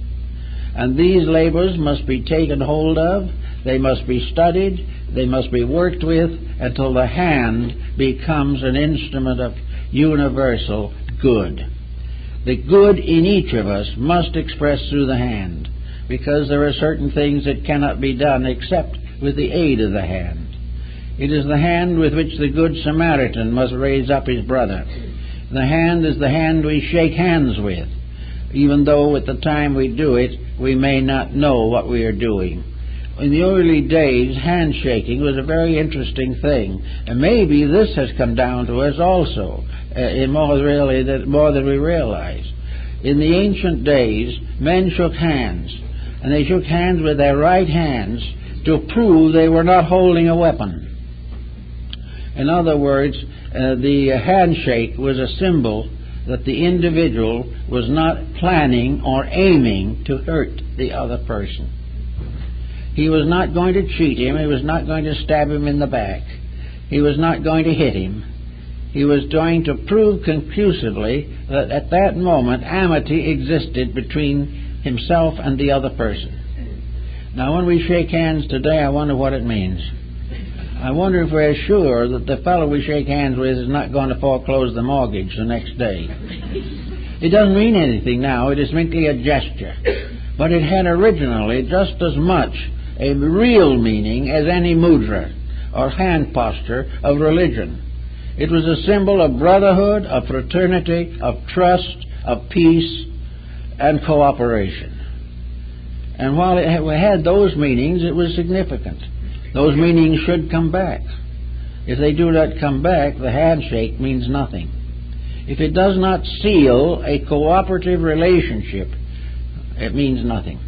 And these labors must be taken hold of, they must be studied, they must be worked with until the hand becomes an instrument of universal good. The good in each of us must express through the hand, because there are certain things that cannot be done except with the aid of the hand. It is the hand with which the Good Samaritan must raise up his brother. The hand is the hand we shake hands with, even though at the time we do it, we may not know what we are doing. In the early days, handshaking was a very interesting thing, and maybe this has come down to us also, more than we realize. In the ancient days, men shook hands, and they shook hands with their right hands to prove they were not holding a weapon. In other words, the handshake was a symbol that the individual was not planning or aiming to hurt the other person. He was not going to cheat him. He was not going to stab him in the back. He was not going to hit him. He was going to prove conclusively that at that moment amity existed between himself and the other person. Now, when we shake hands today, I wonder what it means. I wonder if we're sure that the fellow we shake hands with is not going to foreclose the mortgage the next day. It doesn't mean anything now. It is merely a gesture. But it had originally just as much a real meaning as any mudra or hand posture of religion. It was a symbol of brotherhood, of fraternity, of trust, of peace, and cooperation. And while it had those meanings, it was significant. Those meanings should come back. If they do not come back, the handshake means nothing. If it does not seal a cooperative relationship, it means nothing.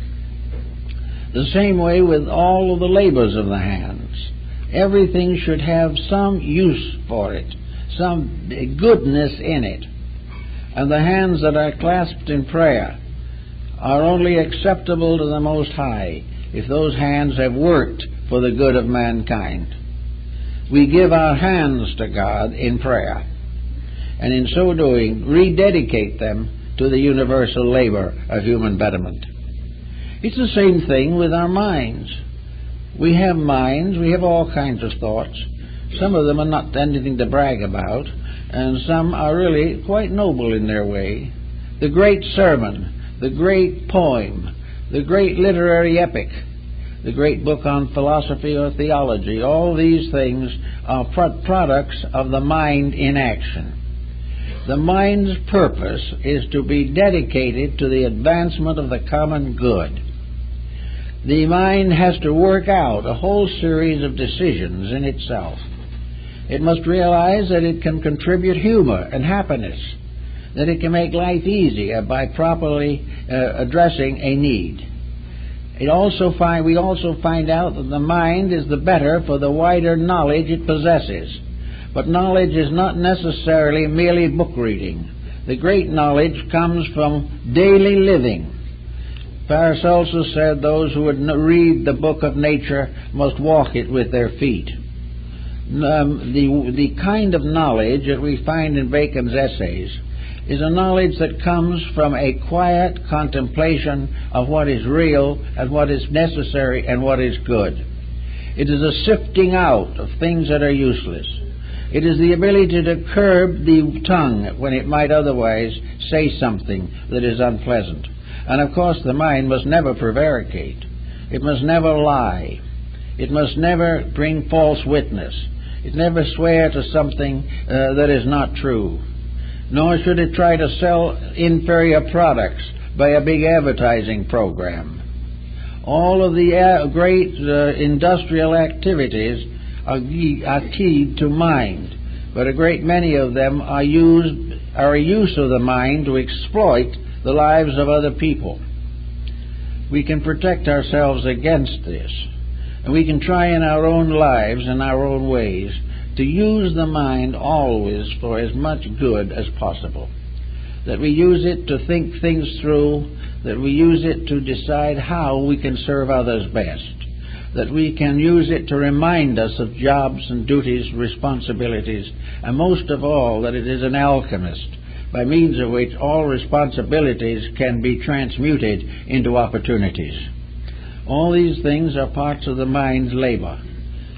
The same way with all of the labors of the hands. Everything should have some use for it, some goodness in it. And the hands that are clasped in prayer are only acceptable to the Most High if those hands have worked for the good of mankind. We give our hands to God in prayer, and in so doing rededicate them to the universal labor of human betterment. It's the same thing with our minds. We have minds, we have all kinds of thoughts. Some of them are not anything to brag about, and some are really quite noble in their way. The great sermon, the great poem, the great literary epic the great book on philosophy or theology. All these things are products of the mind in action. The mind's purpose is to be dedicated to the advancement of the common good. The mind has to work out a whole series of decisions in itself. It must realize that it can contribute humor and happiness, that it can make life easier by properly addressing a need. We also find out that the mind is the better for the wider knowledge it possesses. But knowledge is not necessarily merely book reading. The great knowledge comes from daily living. Paracelsus said those who would read the book of nature must walk it with their feet. The kind of knowledge that we find in Bacon's essays is a knowledge that comes from a quiet contemplation of what is real and what is necessary and what is good. It is a sifting out of things that are useless. It is the ability to curb the tongue when it might otherwise say something that is unpleasant. And of course the mind must never prevaricate. It must never lie. It must never bring false witness. It never swear to something that is not true. Nor should it try to sell inferior products by a big advertising program. All of the great industrial activities are keyed to mind, but a great many of them are a use of the mind to exploit the lives of other people. We can protect ourselves against this, and we can try in our own lives, in our own ways, to use the mind always for as much good as possible. That we use it to think things through, that we use it to decide how we can serve others best, that we can use it to remind us of jobs and duties, responsibilities, and most of all, that it is an alchemist, by means of which all responsibilities can be transmuted into opportunities. All these things are parts of the mind's labor.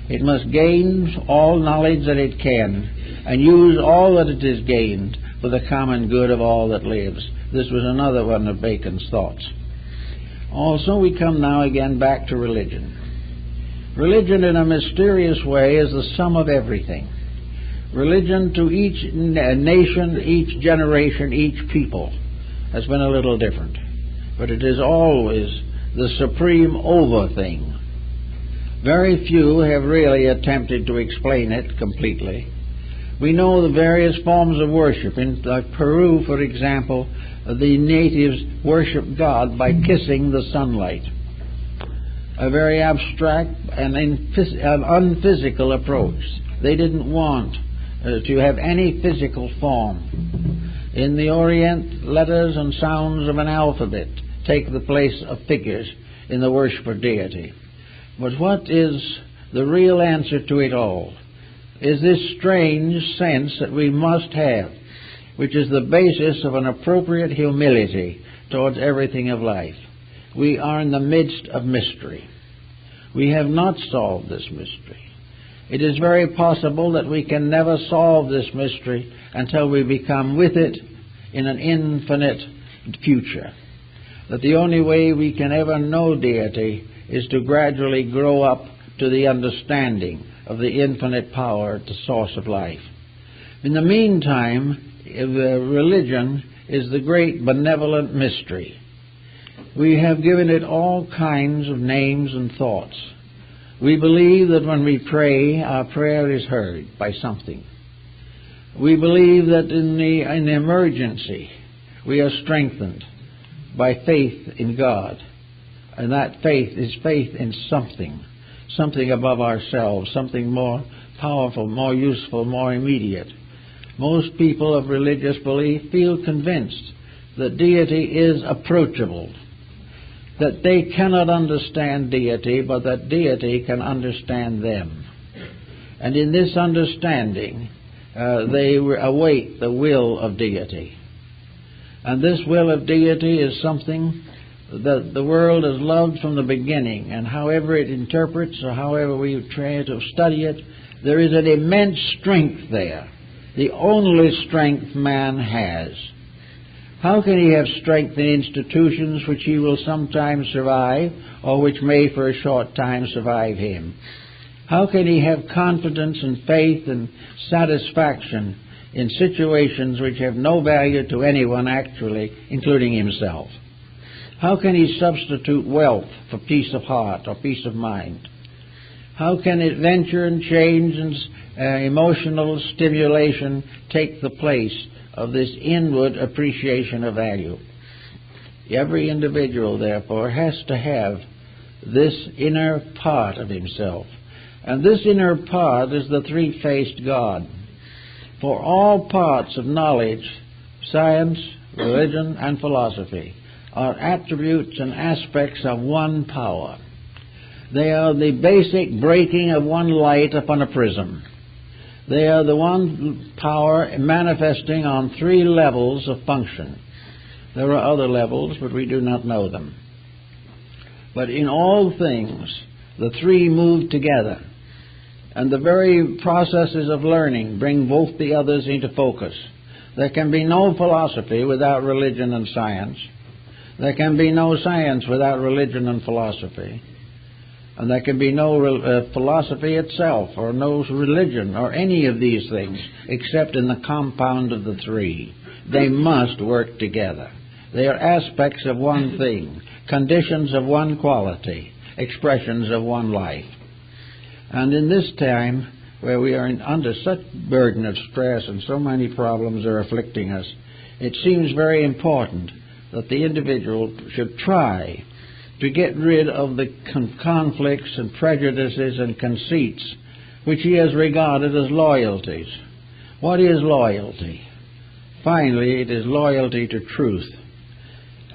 It must gain all knowledge that it can, and use all that it has gained for the common good of all that lives. This was another one of Bacon's thoughts. Also, we come now again back to religion. Religion, in a mysterious way, is the sum of everything. Religion to each nation, each generation, each people has been a little different. But it is always the supreme over thing. Very few have really attempted to explain it completely. We know the various forms of worship. In Peru, for example, the natives worship God by kissing the sunlight. A very abstract and unphysical approach. They didn't want to have any physical form. In the Orient, letters and sounds of an alphabet take the place of figures in the worship of deity. But what is the real answer to it all is this strange sense that we must have, which is the basis of an appropriate humility towards everything of life. We are in the midst of mystery. We have not solved this mystery. It is very possible that we can never solve this mystery until we become with it in an infinite future. That the only way we can ever know deity is to gradually grow up to the understanding of the infinite power at the source of life. In the meantime, religion is the great benevolent mystery. We have given it all kinds of names and thoughts. We believe that when we pray, our prayer is heard by something. We believe that in the emergency, we are strengthened by faith in God. And that faith is faith in something above ourselves, something more powerful, more useful, more immediate. Most people of religious belief feel convinced that deity is approachable, that they cannot understand deity, but that deity can understand them. And in this understanding, they await the will of deity. And this will of deity is something that the world has loved from the beginning, and however it interprets or however we try to study it, there is an immense strength there, the only strength man has. How can he have strength in institutions which he will sometimes survive, or which may for a short time survive him? How can he have confidence and faith and satisfaction in situations which have no value to anyone actually, including himself? How can he substitute wealth for peace of heart or peace of mind? How can adventure and change and emotional stimulation take the place of this inward appreciation of value? Every individual, therefore, has to have this inner part of himself. And this inner part is the three-faced God. For all parts of knowledge, science, religion, and philosophy are attributes and aspects of one power. They are the basic breaking of one light upon a prism. They are the one power manifesting on three levels of function. There are other levels, but we do not know them. But in all things, the three move together. And the very processes of learning bring both the others into focus. There can be no philosophy without religion and science. There can be no science without religion and philosophy. And there can be no philosophy itself, or no religion, or any of these things, except in the compound of the three. They must work together. They are aspects of one thing, conditions of one quality, expressions of one life. And in this time, where we are under such burden of stress and so many problems are afflicting us, it seems very important that the individual should try to get rid of the conflicts and prejudices and conceits which he has regarded as loyalties. What is loyalty? Finally, it is loyalty to truth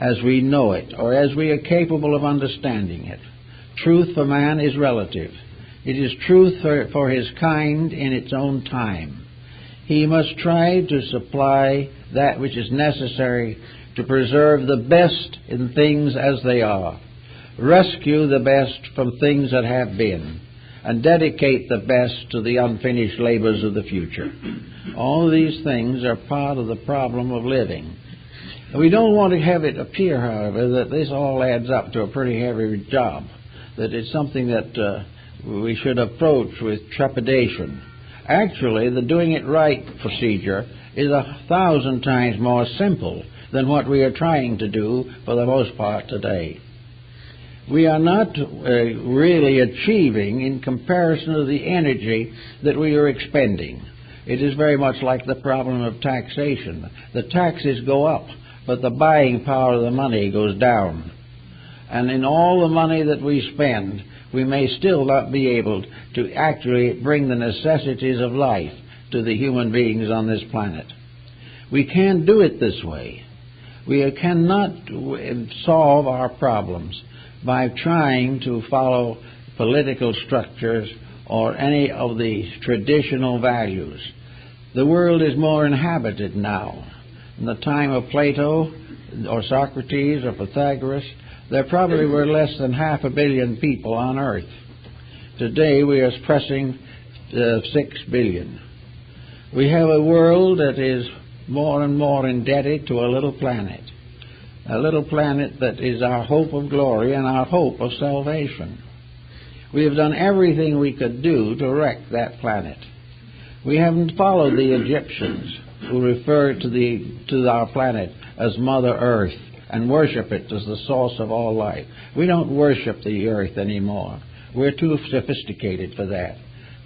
as we know it, or as we are capable of understanding it. Truth for man is relative. It is truth for his kind in its own time. He must try to supply that which is necessary to preserve the best in things as they are, rescue the best from things that have been, and dedicate the best to the unfinished labors of the future. All these things are part of the problem of living. We don't want to have it appear, however, that this all adds up to a pretty heavy job, that it's something that we should approach with trepidation. Actually, the doing it right procedure is 1,000 times more simple than what we are trying to do for the most part today. We are not really achieving in comparison to the energy that we are expending. It is very much like the problem of taxation. The taxes go up, but the buying power of the money goes down. And in all the money that we spend, we may still not be able to actually bring the necessities of life to the human beings on this planet. We can't do it this way. We cannot solve our problems by trying to follow political structures or any of the traditional values. The world is more inhabited now. In the time of Plato or Socrates or Pythagoras, there probably were less than 500 million people on Earth. Today we are pressing 6 billion. We have a world that is more and more indebted to a little planet that is our hope of glory and our hope of salvation. We have done everything we could do to wreck that planet. We haven't followed the Egyptians, who referred to our planet as Mother Earth and worship it as the source of all life. We don't worship the earth anymore. We're too sophisticated for that.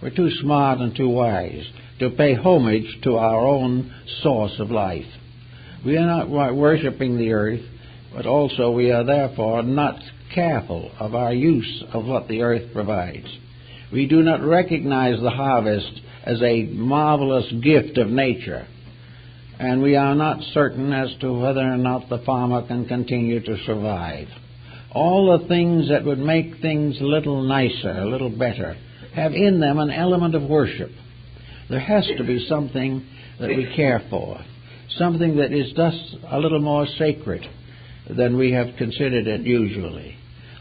We're too smart and too wise to pay homage to our own source of life. We are not worshiping the earth, but also we are therefore not careful of our use of what the earth provides. We do not recognize the harvest as a marvelous gift of nature, and we are not certain as to whether or not the farmer can continue to survive. All the things that would make things a little nicer, a little better, have in them an element of worship. There has to be something that we care for, something that is just a little more sacred than we have considered it usually.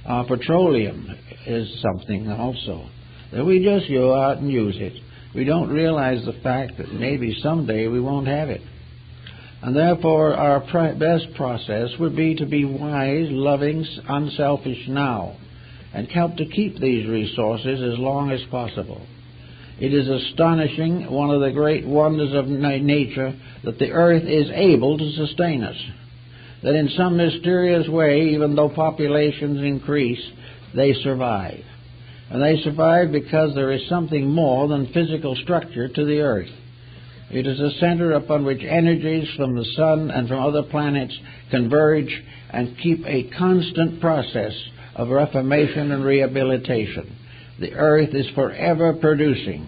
Our petroleum is something also that we just go out and use it. We don't realize the fact that maybe someday we won't have it. And therefore our best process would be to be wise, loving, unselfish now, and help to keep these resources as long as possible. It is astonishing, one of the great wonders of nature, that the earth is able to sustain us. That in some mysterious way, even though populations increase, they survive. And they survive because there is something more than physical structure to the earth. It is a center upon which energies from the sun and from other planets converge and keep a constant process of reformation and rehabilitation. The earth is forever producing,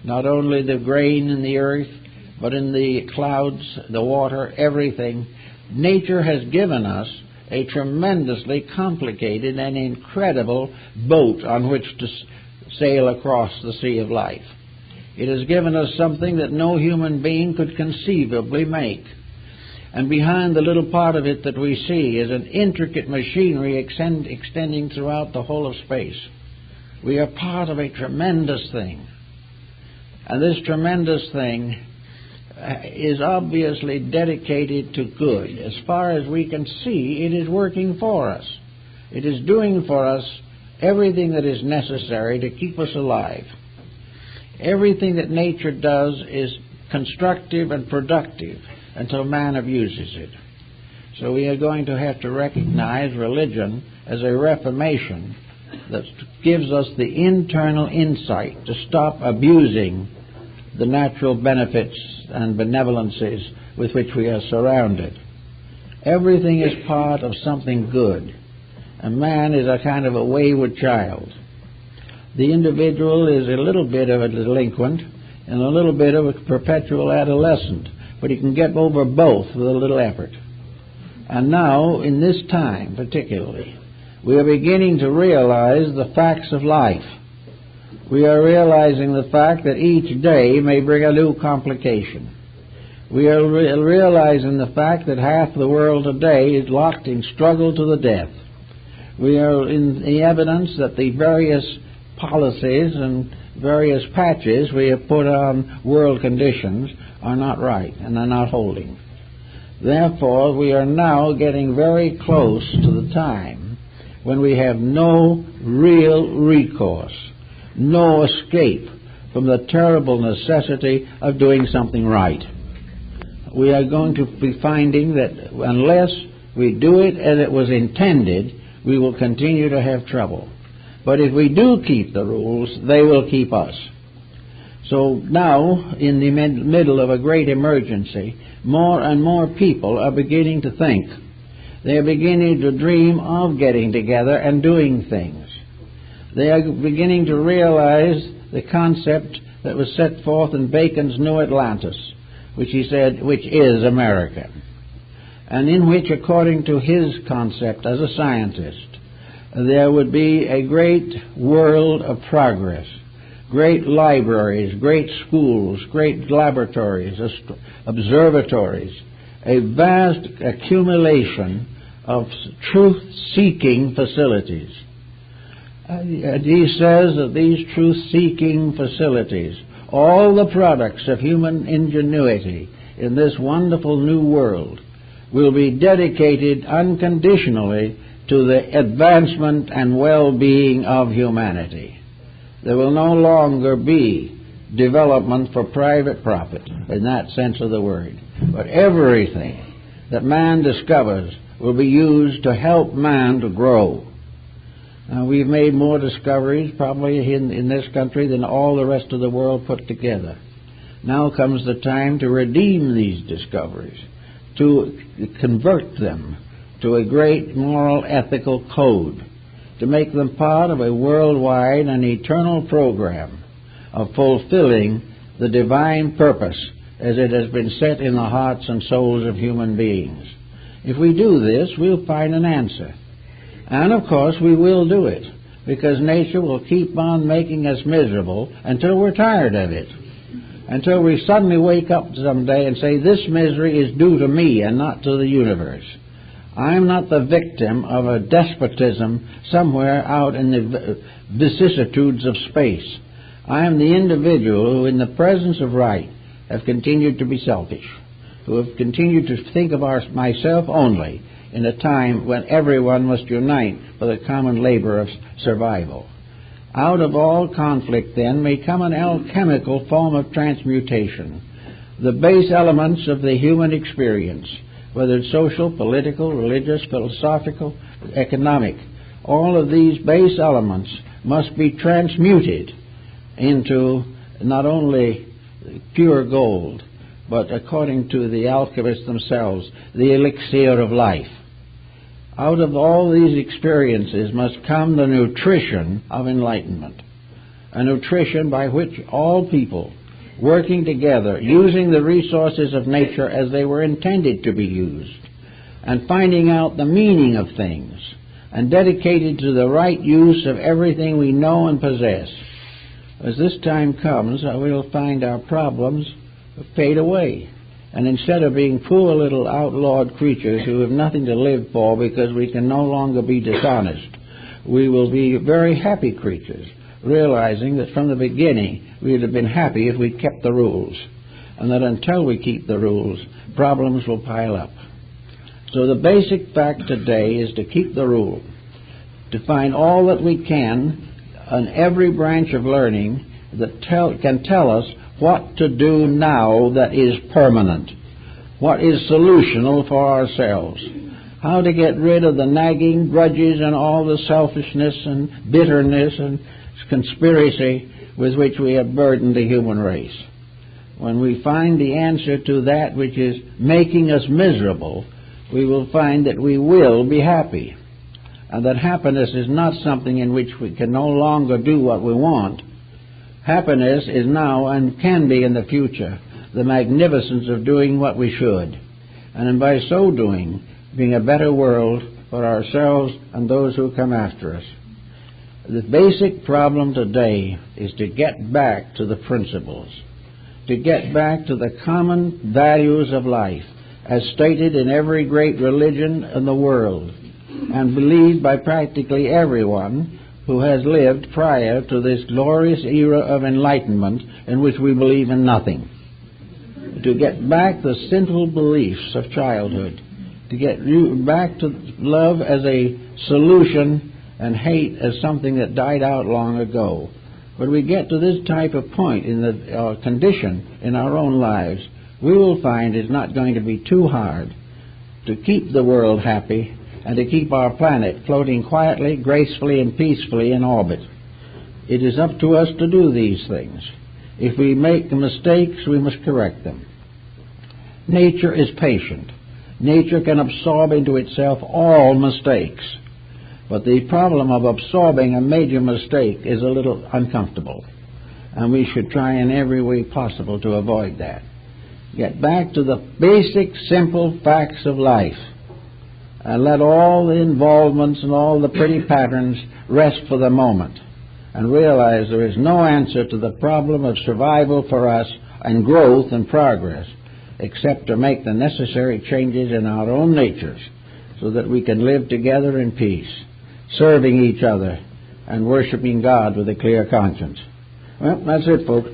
not only the grain in the earth, but in the clouds, the water, everything. Nature has given us a tremendously complicated and incredible boat on which to sail across the sea of life. It has given us something that no human being could conceivably make. And behind the little part of it that we see is an intricate machinery extending throughout the whole of space. We are part of a tremendous thing. And this tremendous thing is obviously dedicated to good. As far as we can see, it is working for us. It is doing for us everything that is necessary to keep us alive. Everything that nature does is constructive and productive until man abuses it. So we are going to have to recognize religion as a reformation that gives us the internal insight to stop abusing the natural benefits and benevolences with which we are surrounded. Everything is part of something good, and man is a kind of a wayward child. The individual is a little bit of a delinquent and a little bit of a perpetual adolescent, but he can get over both with a little effort. And now, in this time particularly, we are beginning to realize the facts of life. We are realizing the fact that each day may bring a new complication. We are realizing the fact that half the world today is locked in struggle to the death. We are in the evidence that the various policies and various patches we have put on world conditions are not right and are not holding. Therefore, we are now getting very close to the time when we have no real recourse, no escape from the terrible necessity of doing something right. We are going to be finding that unless we do it as it was intended, we will continue to have trouble. But if we do keep the rules, they will keep us. So now, in the middle of a great emergency, more and more people are beginning to think. They are beginning to dream of getting together and doing things. They are beginning to realize the concept that was set forth in Bacon's New Atlantis, which he said, which is America, and in which, according to his concept as a scientist, there would be a great world of progress, great libraries, great schools, great laboratories, observatories, a vast accumulation of truth-seeking facilities. And he says that these truth-seeking facilities, all the products of human ingenuity in this wonderful new world, will be dedicated unconditionally to the advancement and well-being of humanity. There will no longer be development for private profit in that sense of the word, but everything that man discovers will be used to help man to grow. Now, we've made more discoveries probably in this country than all the rest of the world put together. Now comes the time to redeem these discoveries, to convert them to a great moral ethical code, to make them part of a worldwide and eternal program of fulfilling the divine purpose as it has been set in the hearts and souls of human beings. If we do this, we'll find an answer. And of course we will do it, because nature will keep on making us miserable until we're tired of it, until we suddenly wake up someday and say, this misery is due to me and not to the universe. I'm not the victim of a despotism somewhere out in the vicissitudes of space. I am the individual who, in the presence of right, have continued to be selfish. who have continued to think of myself only in a time when everyone must unite for the common labor of survival. Out of all conflict, then, may come an alchemical form of transmutation. The base elements of the human experience, whether it's social, political, religious, philosophical, economic, all of these base elements must be transmuted into not only pure gold, but according to the alchemists themselves, the elixir of life. Out of all these experiences must come the nutrition of enlightenment, a nutrition by which all people, working together, using the resources of nature as they were intended to be used, and finding out the meaning of things, and dedicated to the right use of everything we know and possess. As this time comes, we'll find our problems fade away. And instead of being poor little outlawed creatures who have nothing to live for because we can no longer be dishonest, we will be very happy creatures, realizing that from the beginning we would have been happy if we kept the rules, and that until we keep the rules, problems will pile up. So the basic fact today is to keep the rule, to find all that we can on every branch of learning that can tell us what to do now that is permanent, what is solutional for ourselves, how to get rid of the nagging grudges and all the selfishness and bitterness and conspiracy with which we have burdened the human race. When we find the answer to that which is making us miserable, we will find that we will be happy, and that happiness is not something in which we can no longer do what we want. Happiness is now and can be in the future the magnificence of doing what we should, and by so doing, being a better world for ourselves and those who come after us. The basic problem today is to get back to the principles, to get back to the common values of life, as stated in every great religion in the world, and believed by practically everyone who has lived prior to this glorious era of enlightenment in which we believe in nothing. To get back the sinful beliefs of childhood, to get back to love as a solution and hate as something that died out long ago. When we get to this type of point in the condition in our own lives, we will find it's not going to be too hard to keep the world happy and to keep our planet floating quietly, gracefully, and peacefully in orbit. It is up to us to do these things. If we make mistakes, we must correct them. Nature is patient. Nature can absorb into itself all mistakes. But the problem of absorbing a major mistake is a little uncomfortable, and we should try in every way possible to avoid that. Get back to the basic, simple facts of life, and let all the involvements and all the pretty patterns rest for the moment, and realize there is no answer to the problem of survival for us and growth and progress except to make the necessary changes in our own natures so that we can live together in peace, serving each other and worshiping God with a clear conscience. Well, that's it, folks.